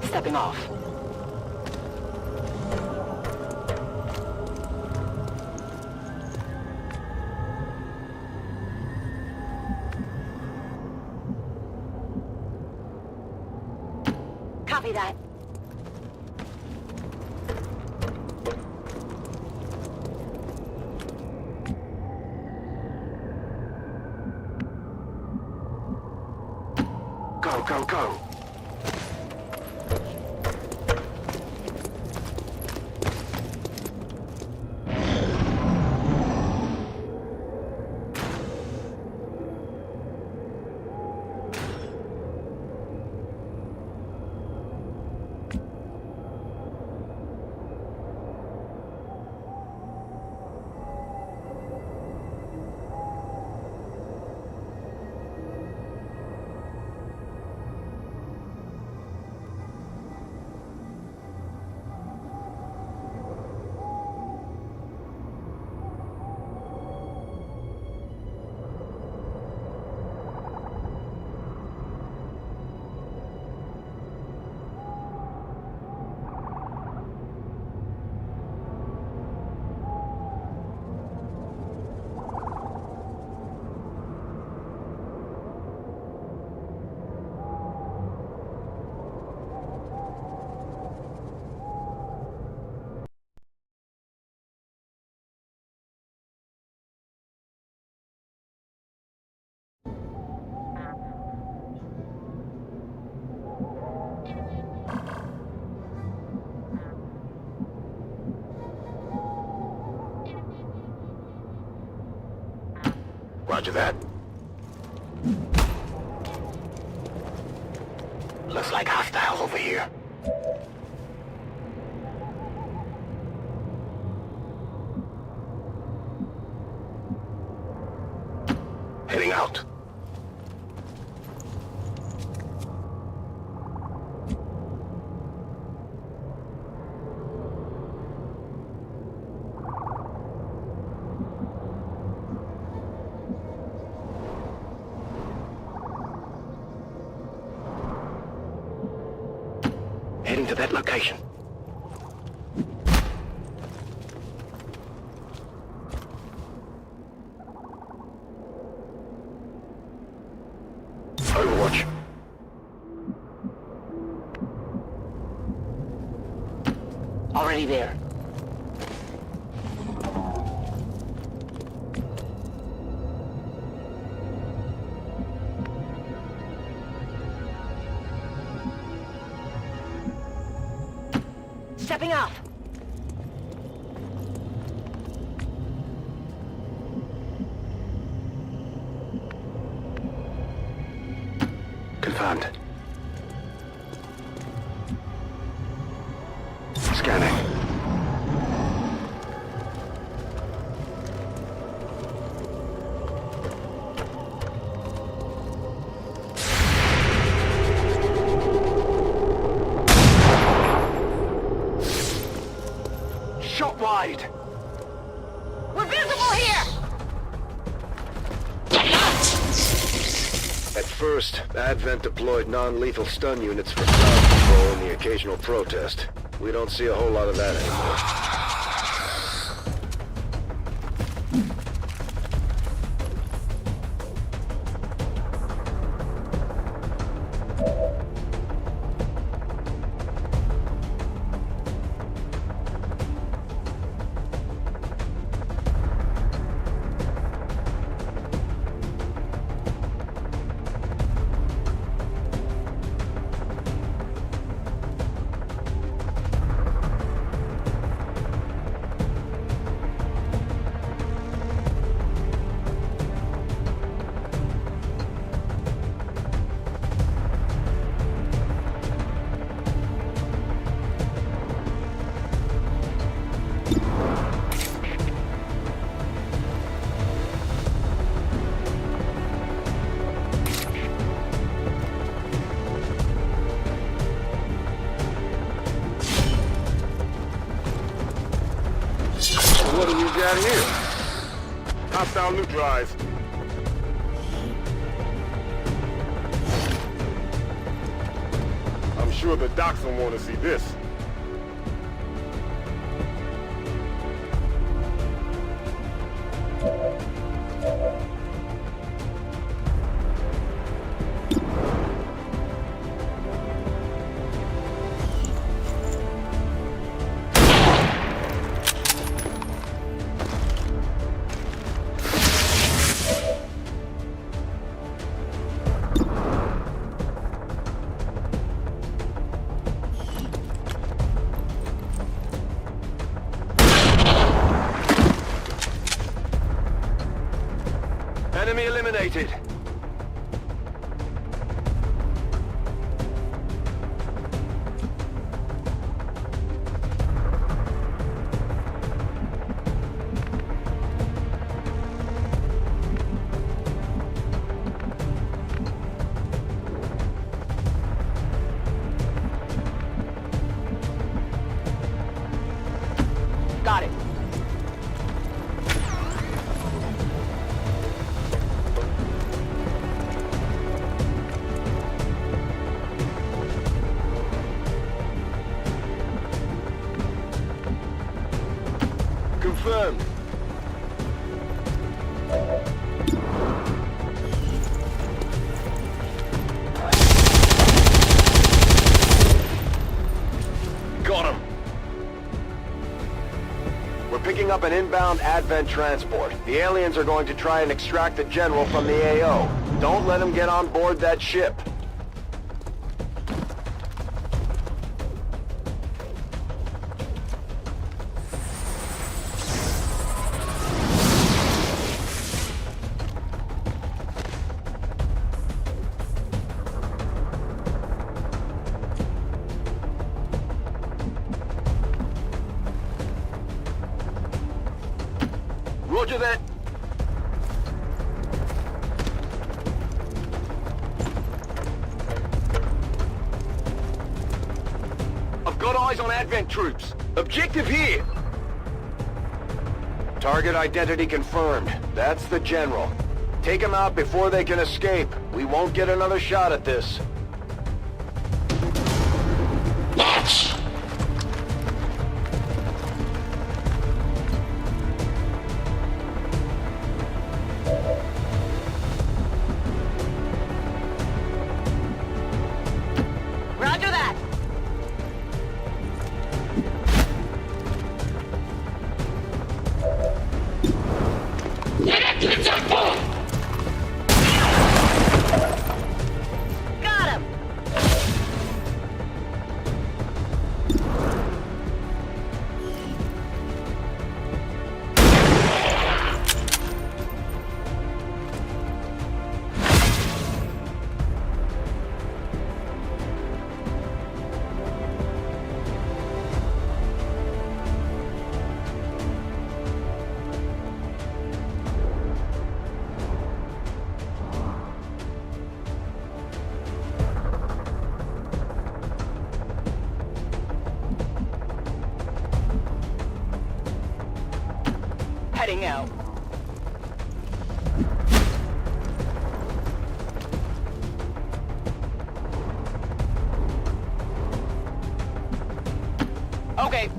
Stepping off. Copy that. Go, go, go. Roger that. Looks like hostiles over here. Heading out. Heading to that location. Overwatch. Already there. Stepping off. Confirmed. Scanning. Shot wide. We're visible here! At first, Advent deployed non-lethal stun units for crowd control and the occasional protest. We don't see a whole lot of that anymore. What do you got here? Hostile neutralized. I'm sure the docs will want to see this. Enemy eliminated. Got it. Confirmed. Got him. We're picking up an inbound Advent transport. The aliens are going to try and extract the general from the AO. Don't let them get on board that ship. Roger that. I've got eyes on Advent troops. Objective here. Target identity confirmed. That's the General. Take him out before they can escape. We won't get another shot at this. Launch! Roger that. Got him. Heading out. Okay.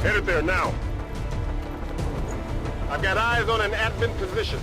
Headed there now. I've got eyes on an Advent position.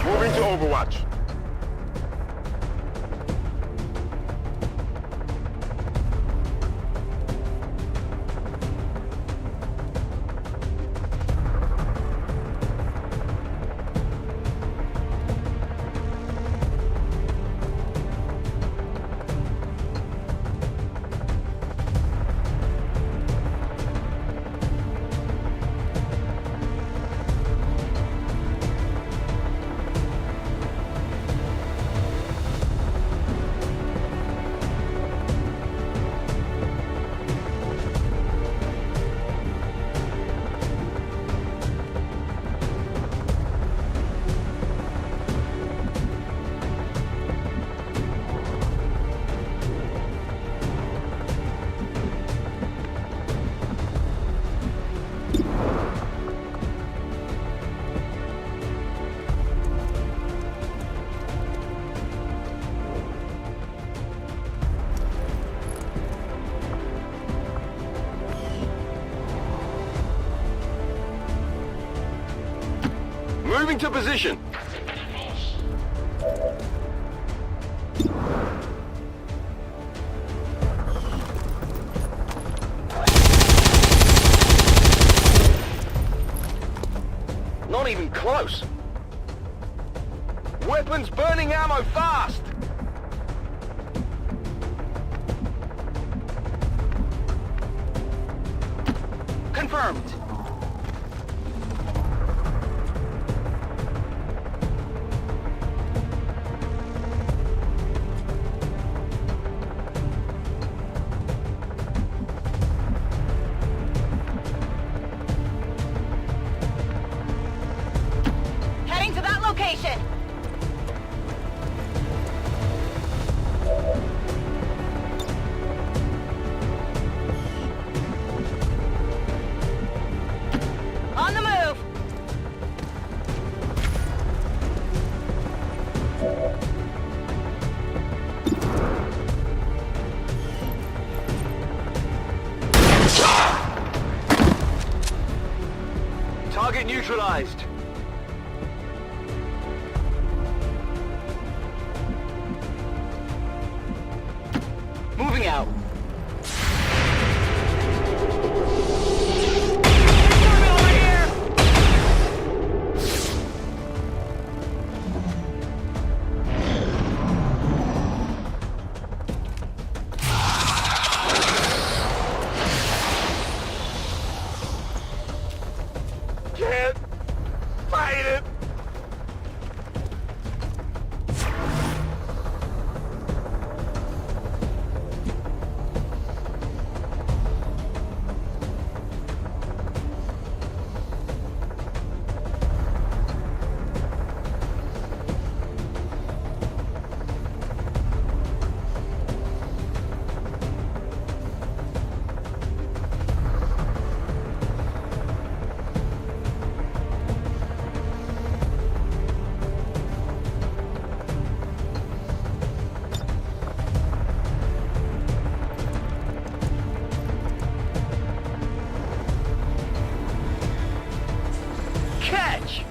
Moving to Overwatch. Moving to position. even close. Weapons burning ammo fast! Confirmed. Heading to that location. On the move! Target neutralized. Moving out. Can't fight it. Catch!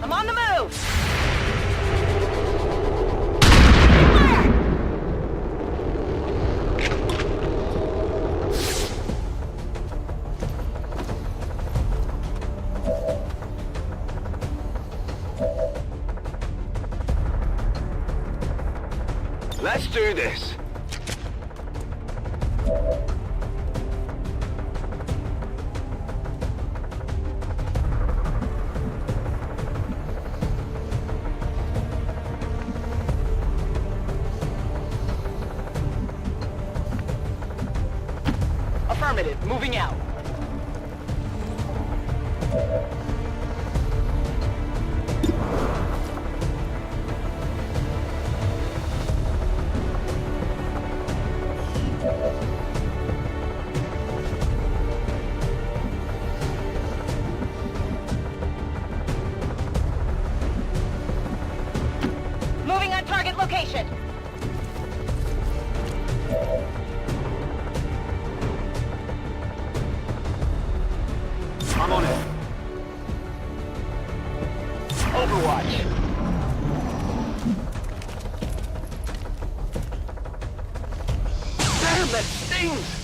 I'm on the move! Let's do this. Affirmative, moving out. Moving on target location. I'm on it. Overwatch. Damn, that stings!